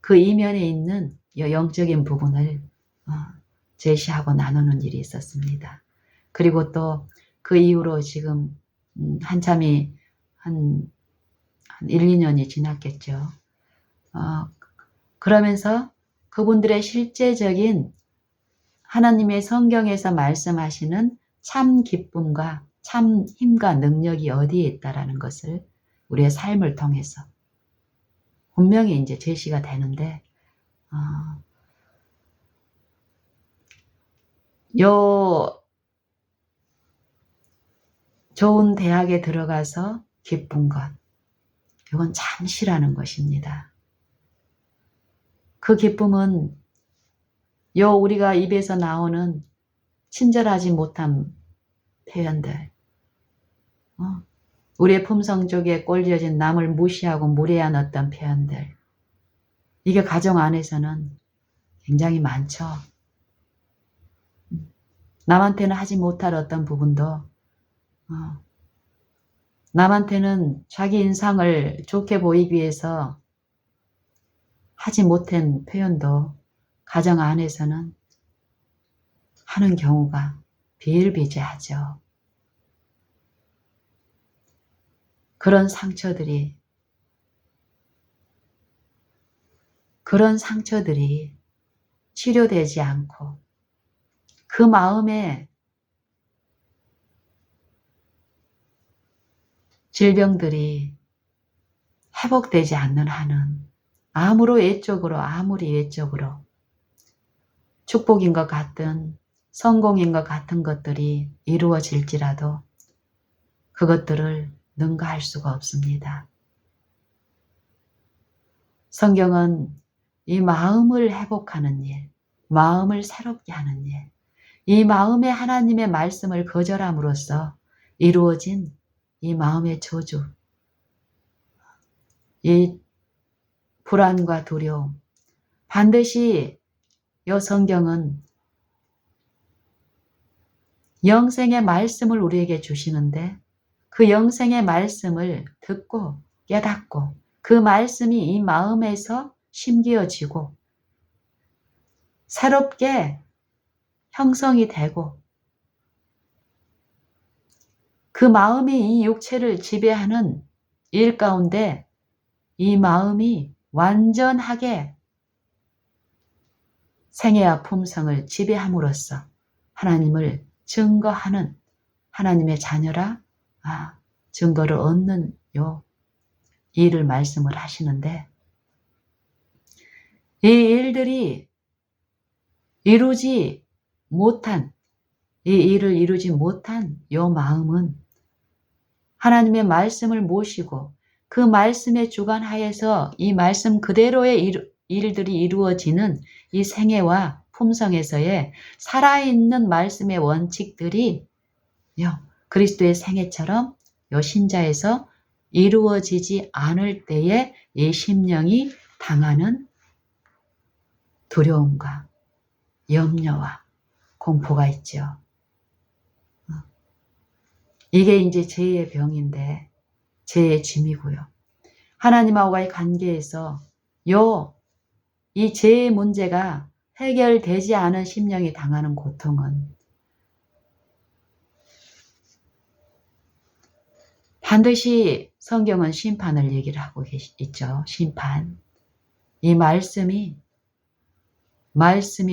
그 이면에 있는 영적인 부분을 제시하고 나누는 일이 있었습니다. 그리고 또 그 이후로 지금 한참이 한 1, 2년이 지났겠죠. 그러면서 그분들의 실제적인 하나님의 성경에서 말씀하시는 참 기쁨과 참 힘과 능력이 어디에 있다라는 것을 우리의 삶을 통해서 분명히 이제 제시가 되는데, 요 좋은 대학에 들어가서 기쁜 것, 이건 잠시라는 것입니다. 그 기쁨은 우리가 입에서 나오는 친절하지 못한 표현들, 우리의 품성 쪽에 꼴려진 남을 무시하고 무례한 어떤 표현들, 이게 가정 안에서는 굉장히 많죠. 남한테는 하지 못할 어떤 부분도, 남한테는 자기 인상을 좋게 보이기 위해서 하지 못한 표현도 가정 안에서는 하는 경우가 비일비재하죠. 그런 상처들이 치료되지 않고 그 마음에 질병들이 회복되지 않는 한은 아무리 외적으로 축복인 것 같든 성공인 것 같은 것들이 이루어질지라도 그것들을 능가할 수가 없습니다. 성경은 이 마음을 회복하는 일, 마음을 새롭게 하는 일, 이 마음에 하나님의 말씀을 거절함으로써 이루어진 이 마음의 저주, 이 불안과 두려움, 반드시 이 성경은 영생의 말씀을 우리에게 주시는데 그 영생의 말씀을 듣고 깨닫고 그 말씀이 이 마음에서 심기어지고 새롭게 형성이 되고 그 마음이 이 육체를 지배하는 일 가운데 이 마음이 완전하게 생애와 품성을 지배함으로써 하나님을 증거하는 하나님의 자녀라 증거를 얻는 요 일을 말씀을 하시는데 이 일들이 이루지 못한 이 일을 이루지 못한 요 마음은 하나님의 말씀을 모시고 그 말씀의 주관하에서 이 말씀 그대로의 일들이 이루어지는 이 생애와 품성에서의 살아있는 말씀의 원칙들이 그리스도의 생애처럼 요 신자에서 이루어지지 않을 때에 이 심령이 당하는 두려움과 염려와 공포가 있죠. 이게 이제 죄의 병인데 죄의 짐이고요. 하나님하고의 관계에서 이 죄의 문제가 해결되지 않은 심령이 당하는 고통은 반드시 성경은 심판을 얘기를 하고 있죠. 심판. 이 말씀이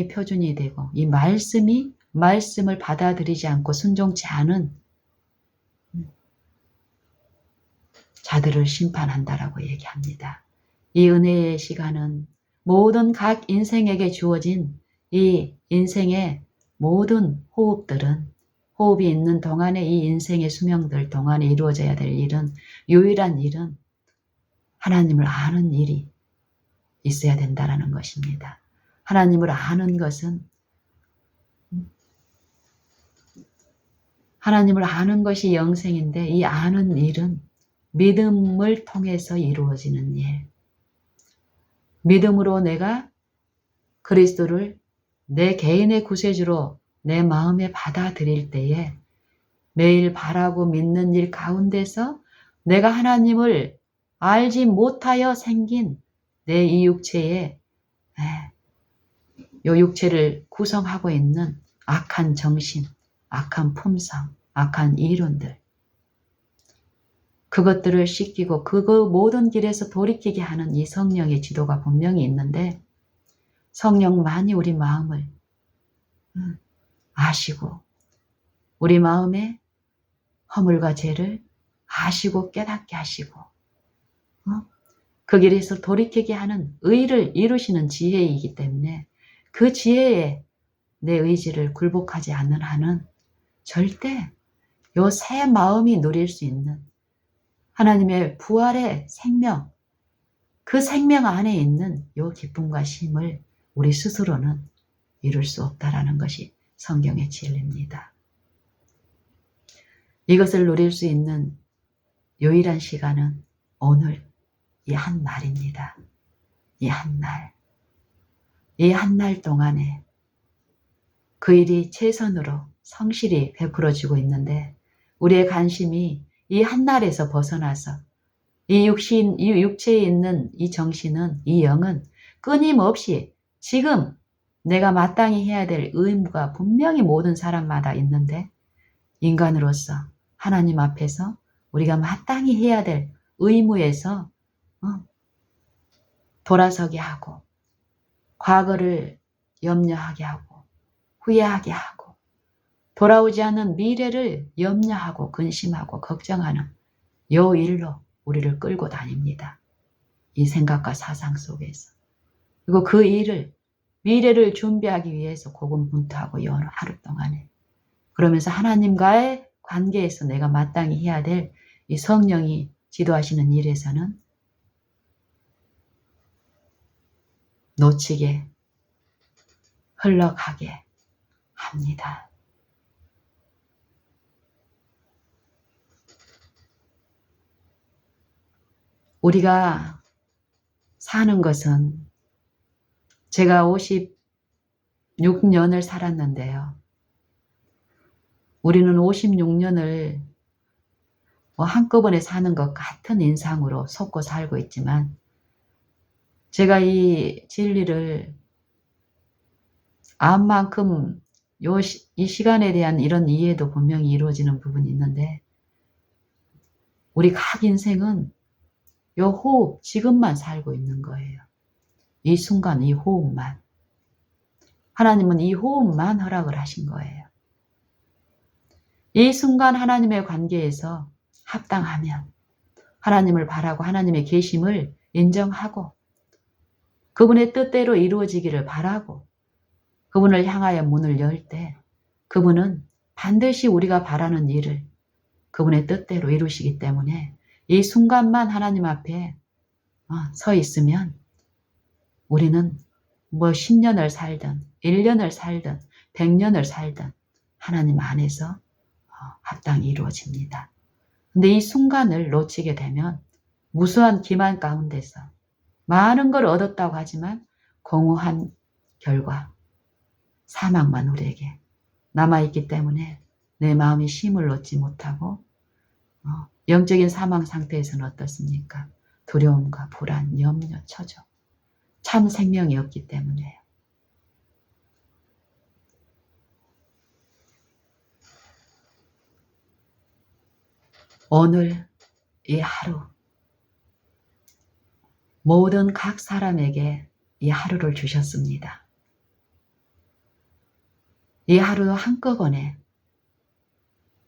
표준이 되고 이 말씀을 받아들이지 않고 순종치 않은 자들을 심판한다라고 얘기합니다. 이 은혜의 시간은 모든 각 인생에게 주어진 이 인생의 모든 호흡이 있는 동안에 이 인생의 수명들 동안에 이루어져야 될 일은 유일한 일은 하나님을 아는 일이 있어야 된다라는 것입니다. 하나님을 아는 것은 하나님을 아는 것이 영생인데 이 아는 일은 믿음을 통해서 이루어지는 일. 믿음으로 내가 그리스도를 내 개인의 구세주로 내 마음에 받아들일 때에 매일 바라고 믿는 일 가운데서 내가 하나님을 알지 못하여 생긴 내 이 육체에 이 육체를 구성하고 있는 악한 정신, 악한 품성, 악한 이론들 그것들을 씻기고 그 모든 길에서 돌이키게 하는 이 성령의 지도가 분명히 있는데 성령만이 우리 마음을 아시고 우리 마음의 허물과 죄를 아시고 깨닫게 하시고 그 길에서 돌이키게 하는 의를 이루시는 지혜이기 때문에 그 지혜에 내 의지를 굴복하지 않는 한은 절대 요 새 마음이 누릴 수 있는 하나님의 부활의 생명, 그 생명 안에 있는 요 기쁨과 쉼을 우리 스스로는 이룰 수 없다라는 것이 성경의 진리입니다. 이것을 누릴 수 있는 유일한 시간은 오늘 이 한 날입니다. 이 한 날. 이 한 날 동안에 그 일이 최선으로 성실히 베풀어지고 있는데 우리의 관심이 이 한 날에서 벗어나서 이 육체에 있는 이 정신은, 이 영은 끊임없이 지금 내가 마땅히 해야 될 의무가 분명히 모든 사람마다 있는데 인간으로서 하나님 앞에서 우리가 마땅히 해야 될 의무에서 돌아서게 하고 과거를 염려하게 하고 후회하게 하고 돌아오지 않는 미래를 염려하고 근심하고 걱정하는 요 일로 우리를 끌고 다닙니다. 이 생각과 사상 속에서. 그리고 그 일을 미래를 준비하기 위해서 고군분투하고 요 하루 동안에 그러면서 하나님과의 관계에서 내가 마땅히 해야 될 이 성령이 지도하시는 일에서는 놓치게 흘러가게 합니다. 우리가 사는 것은 제가 56년을 살았는데요. 우리는 56년을 한꺼번에 사는 것 같은 인상으로 속고 살고 있지만 제가 이 진리를 암만큼 이 시간에 대한 이런 이해도 분명히 이루어지는 부분이 있는데 우리 각 인생은 요 호흡, 지금만 살고 있는 거예요. 이 순간, 이 호흡만. 하나님은 이 호흡만 허락을 하신 거예요. 이 순간 하나님의 관계에서 합당하면 하나님을 바라고 하나님의 계심을 인정하고 그분의 뜻대로 이루어지기를 바라고 그분을 향하여 문을 열 때 그분은 반드시 우리가 바라는 일을 그분의 뜻대로 이루시기 때문에 이 순간만 하나님 앞에 서 있으면 우리는 10년을 살든 1년을 살든 100년을 살든 하나님 안에서 합당이 이루어집니다. 근데 이 순간을 놓치게 되면 무수한 기만 가운데서 많은 걸 얻었다고 하지만 공허한 결과, 사망만 우리에게 남아있기 때문에 내 마음이 쉼을 얻지 못하고 영적인 사망 상태에서는 어떻습니까? 두려움과 불안, 염려, 처조. 참 생명이 없기 때문에요. 오늘 이 하루 모든 각 사람에게 이 하루를 주셨습니다. 이 하루 한꺼번에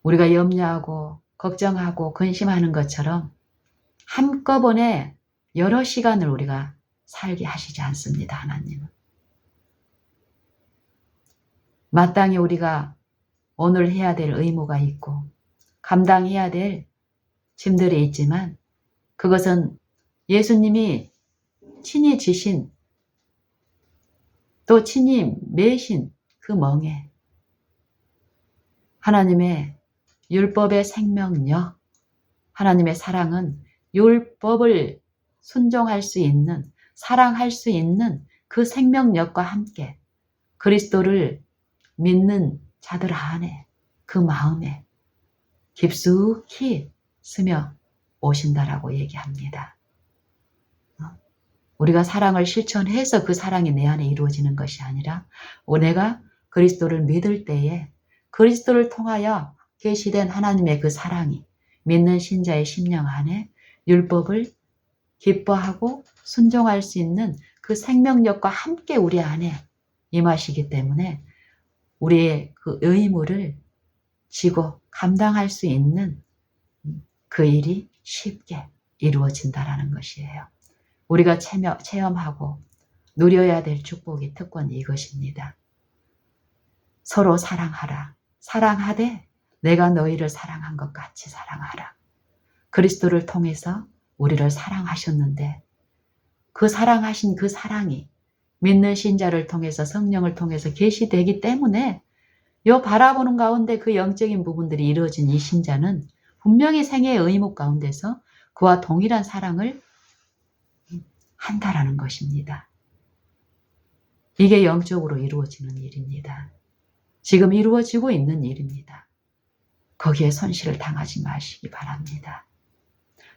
우리가 염려하고 걱정하고 근심하는 것처럼 한꺼번에 여러 시간을 우리가 살게 하시지 않습니다. 하나님은. 마땅히 우리가 오늘 해야 될 의무가 있고 감당해야 될 짐들이 있지만 그것은 예수님이 친히 지신 또 친히 매신 그 멍에 하나님의 율법의 생명력, 하나님의 사랑은 율법을 순종할 수 있는, 사랑할 수 있는 그 생명력과 함께 그리스도를 믿는 자들 안에, 그 마음에 깊숙이 스며 오신다라고 얘기합니다. 우리가 사랑을 실천해서 그 사랑이 내 안에 이루어지는 것이 아니라 내가 그리스도를 믿을 때에 그리스도를 통하여 계시된 하나님의 그 사랑이 믿는 신자의 심령 안에 율법을 기뻐하고 순종할 수 있는 그 생명력과 함께 우리 안에 임하시기 때문에 우리의 그 의무를 지고 감당할 수 있는 그 일이 쉽게 이루어진다라는 것이에요. 우리가 체험하고 누려야 될 축복이 특권이 이것입니다. 서로 사랑하라. 사랑하되 내가 너희를 사랑한 것 같이 사랑하라. 그리스도를 통해서 우리를 사랑하셨는데 그 사랑하신 그 사랑이 믿는 신자를 통해서 성령을 통해서 계시되기 때문에 요 바라보는 가운데 그 영적인 부분들이 이루어진 이 신자는 분명히 생애의 의무 가운데서 그와 동일한 사랑을 한다라는 것입니다. 이게 영적으로 이루어지는 일입니다. 지금 이루어지고 있는 일입니다. 거기에 손실을 당하지 마시기 바랍니다.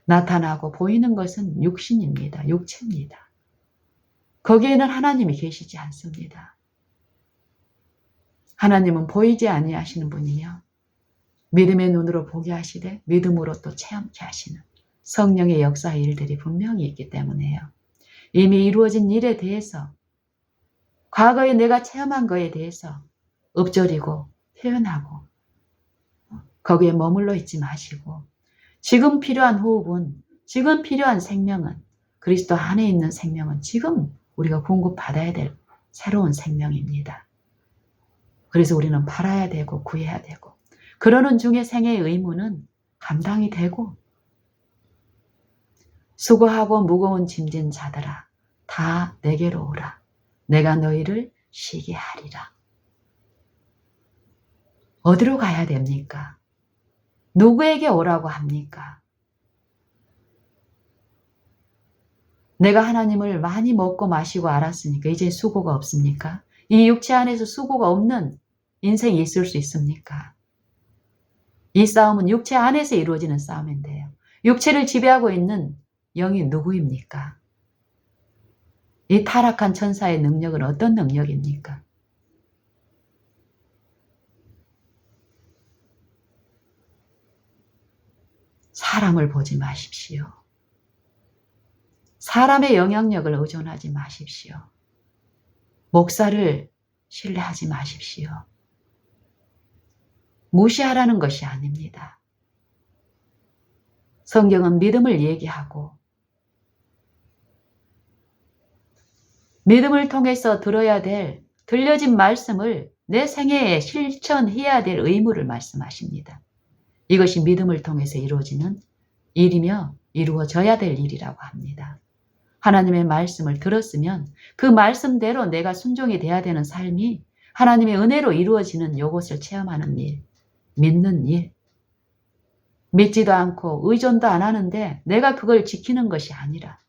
나타나고 보이는 것은 육신입니다. 육체입니다. 거기에는 하나님이 계시지 않습니다. 하나님은 보이지 아니하시는 분이며 믿음의 눈으로 보게 하시되 믿음으로 또 체험케 하시는 성령의 역사의 일들이 분명히 있기 때문에요. 이미 이루어진 일에 대해서 과거에 내가 체험한 것에 대해서 읊조리고 표현하고 거기에 머물러 있지 마시고 지금 필요한 호흡은, 지금 필요한 생명은, 그리스도 안에 있는 생명은 지금 우리가 공급받아야 될 새로운 생명입니다. 그래서 우리는 팔아야 되고 구해야 되고 그러는 중에 생애의 의무는 감당이 되고 수고하고 무거운 짐진 자들아 다 내게로 오라. 내가 너희를 쉬게 하리라. 어디로 가야 됩니까? 누구에게 오라고 합니까? 내가 하나님을 많이 먹고 마시고 알았으니까 이제 수고가 없습니까? 이 육체 안에서 수고가 없는 인생이 있을 수 있습니까? 이 싸움은 육체 안에서 이루어지는 싸움인데요. 육체를 지배하고 있는 영이 누구입니까? 이 타락한 천사의 능력은 어떤 능력입니까? 사람을 보지 마십시오. 사람의 영향력을 의존하지 마십시오. 목사를 신뢰하지 마십시오. 무시하라는 것이 아닙니다. 성경은 믿음을 얘기하고 믿음을 통해서 들어야 될 들려진 말씀을 내 생애에 실천해야 될 의무를 말씀하십니다. 이것이 믿음을 통해서 이루어지는 일이며 이루어져야 될 일이라고 합니다. 하나님의 말씀을 들었으면 그 말씀대로 내가 순종이 돼야 되는 삶이 하나님의 은혜로 이루어지는 이것을 체험하는 일, 믿는 일. 믿지도 않고 의존도 안 하는데 내가 그걸 지키는 것이 아니라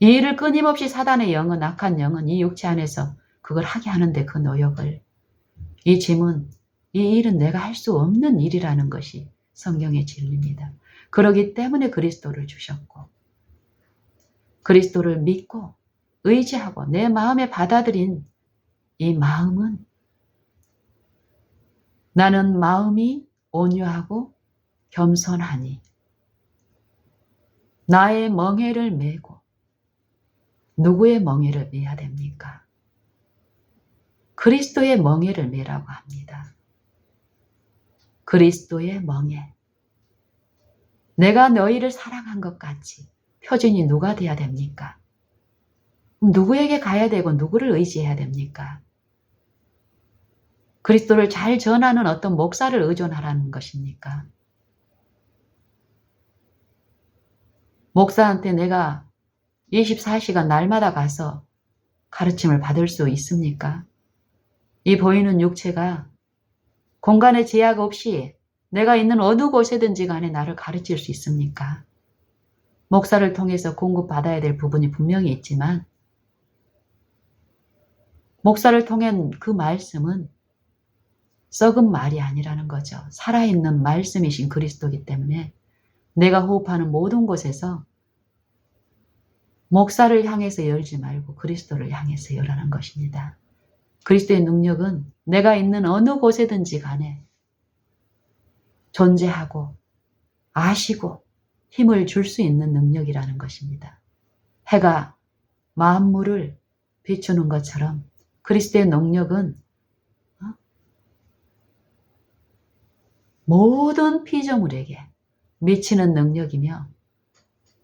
이 일을 끊임없이 사단의 영은, 악한 영은 이 육체 안에서 그걸 하게 하는데 그 노역을, 이 짐은, 이 일은 내가 할 수 없는 일이라는 것이 성경의 진리입니다. 그러기 때문에 그리스도를 주셨고 그리스도를 믿고 의지하고 내 마음에 받아들인 이 마음은 나는 마음이 온유하고 겸손하니 나의 멍에를 메고 누구의 멍에를 메야 됩니까? 그리스도의 멍에를 메라고 합니다. 그리스도의 멍에. 내가 너희를 사랑한 것 같이 표준이 누가 돼야 됩니까? 누구에게 가야 되고 누구를 의지해야 됩니까? 그리스도를 잘 전하는 어떤 목사를 의존하라는 것입니까? 목사한테 내가 24시간 날마다 가서 가르침을 받을 수 있습니까? 이 보이는 육체가 공간의 제약 없이 내가 있는 어느 곳에든지 간에 나를 가르칠 수 있습니까? 목사를 통해서 공급받아야 될 부분이 분명히 있지만 목사를 통한 그 말씀은 썩은 말이 아니라는 거죠. 살아있는 말씀이신 그리스도이기 때문에 내가 호흡하는 모든 곳에서 목사를 향해서 열지 말고 그리스도를 향해서 열라는 것입니다. 그리스도의 능력은 내가 있는 어느 곳에든지 간에 존재하고 아시고 힘을 줄 수 있는 능력이라는 것입니다. 해가 만물을 비추는 것처럼 그리스도의 능력은 모든 피조물에게 미치는 능력이며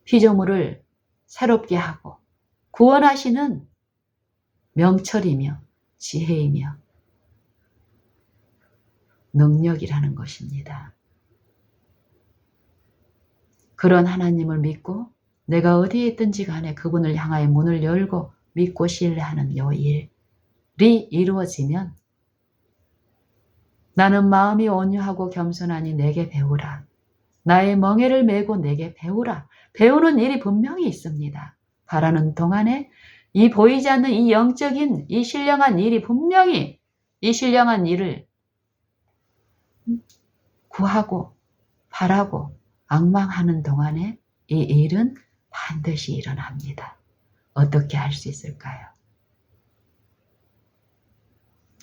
피조물을 새롭게 하고 구원하시는 명철이며 지혜이며 능력이라는 것입니다. 그런 하나님을 믿고 내가 어디에 있든지 간에 그분을 향하여 문을 열고 믿고 신뢰하는 요 일이 이루어지면 나는 마음이 온유하고 겸손하니 내게 배우라. 나의 멍에를 메고 내게 배우라. 배우는 일이 분명히 있습니다. 바라는 동안에 이 보이지 않는 이 영적인 이 신령한 일이 분명히 이 신령한 일을 구하고 바라고 앙망하는 동안에 이 일은 반드시 일어납니다. 어떻게 할 수 있을까요?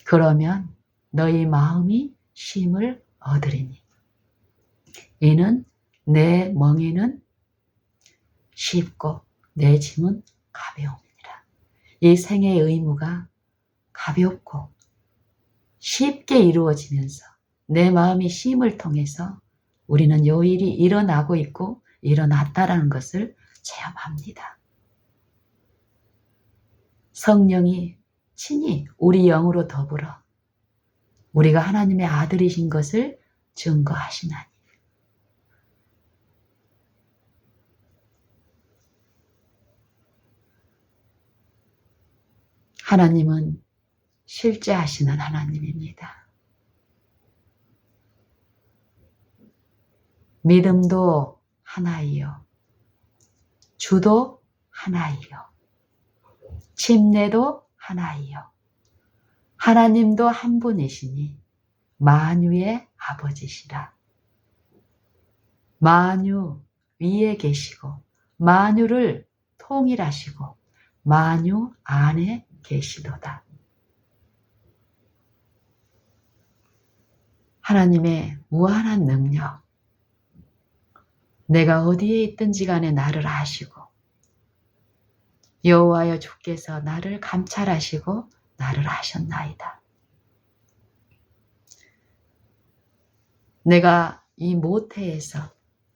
그러면 너희 마음이 쉼을 얻으리니 이는 내 멍에는 쉽고 내 짐은 가벼움이니라. 이 생의 의무가 가볍고 쉽게 이루어지면서 내 마음이 쉼을 통해서 우리는 요 일이 일어나고 있고 일어났다라는 것을 체험합니다. 성령이 친히 우리 영으로 더불어 우리가 하나님의 아들이신 것을 증거하시나니 하나님은 실제 하시는 하나님입니다. 믿음도 하나이요. 주도 하나이요. 침례도 하나이요. 하나님도 한 분이시니 만유의 아버지시라. 만유 위에 계시고 만유를 통일하시고 만유 안에 계시도다. 하나님의 무한한 능력, 내가 어디에 있든지 간에 나를 아시고 여호와여 주께서 나를 감찰하시고 나를 아셨나이다. 내가 이 모태에서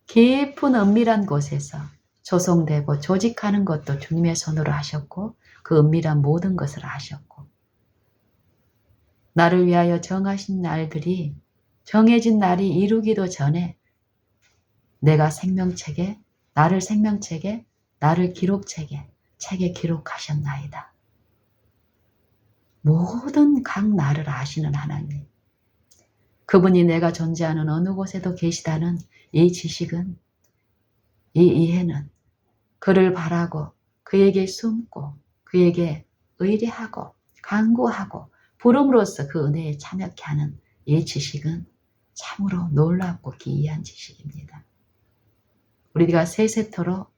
깊은 은밀한 곳에서 조성되고 조직하는 것도 주님의 손으로 하셨고 그 은밀한 모든 것을 아셨고 나를 위하여 정하신 날들이 정해진 날이 이루기도 전에 내가 생명책에 나를 기록책에 책에 기록하셨나이다. 모든 각 나를 아시는 하나님, 그분이 내가 존재하는 어느 곳에도 계시다는 이 지식은, 이 이해는 그를 바라고 그에게 숨고 그에게 의뢰하고 간구하고 부름으로써 그 은혜에 참여케 하는 이 지식은 참으로 놀랍고 기이한 지식입니다. 우리가 세세토록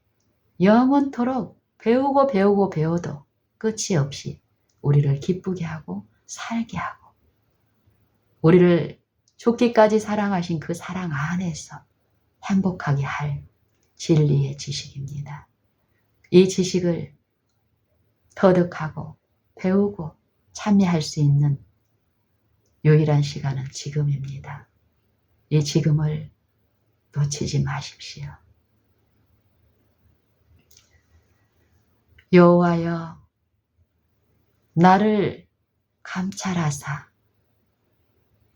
영원토록 배우고 배워도 끝이 없이 우리를 기쁘게 하고 살게 하고 우리를 죽기까지 사랑하신 그 사랑 안에서 행복하게 할 진리의 지식입니다. 이 지식을 터득하고 배우고 참여할 수 있는 유일한 시간은 지금입니다. 이 지금을 놓치지 마십시오. 여호와여 나를 감찰하사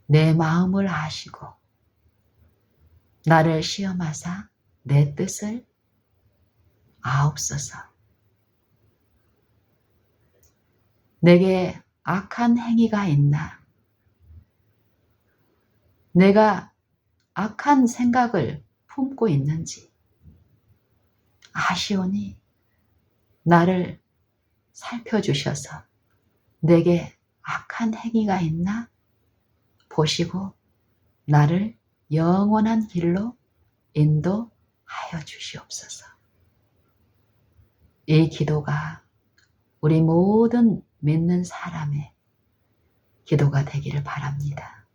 내 마음을 아시고 나를 시험하사 내 뜻을 아옵소서. 내게 악한 행위가 있나 내가 악한 생각을 품고 있는지 아시오니 나를 살펴주셔서 내게 악한 행위가 있나 보시고 나를 영원한 길로 인도하여 주시옵소서. 이 기도가 우리 모든 믿는 사람의 기도가 되기를 바랍니다.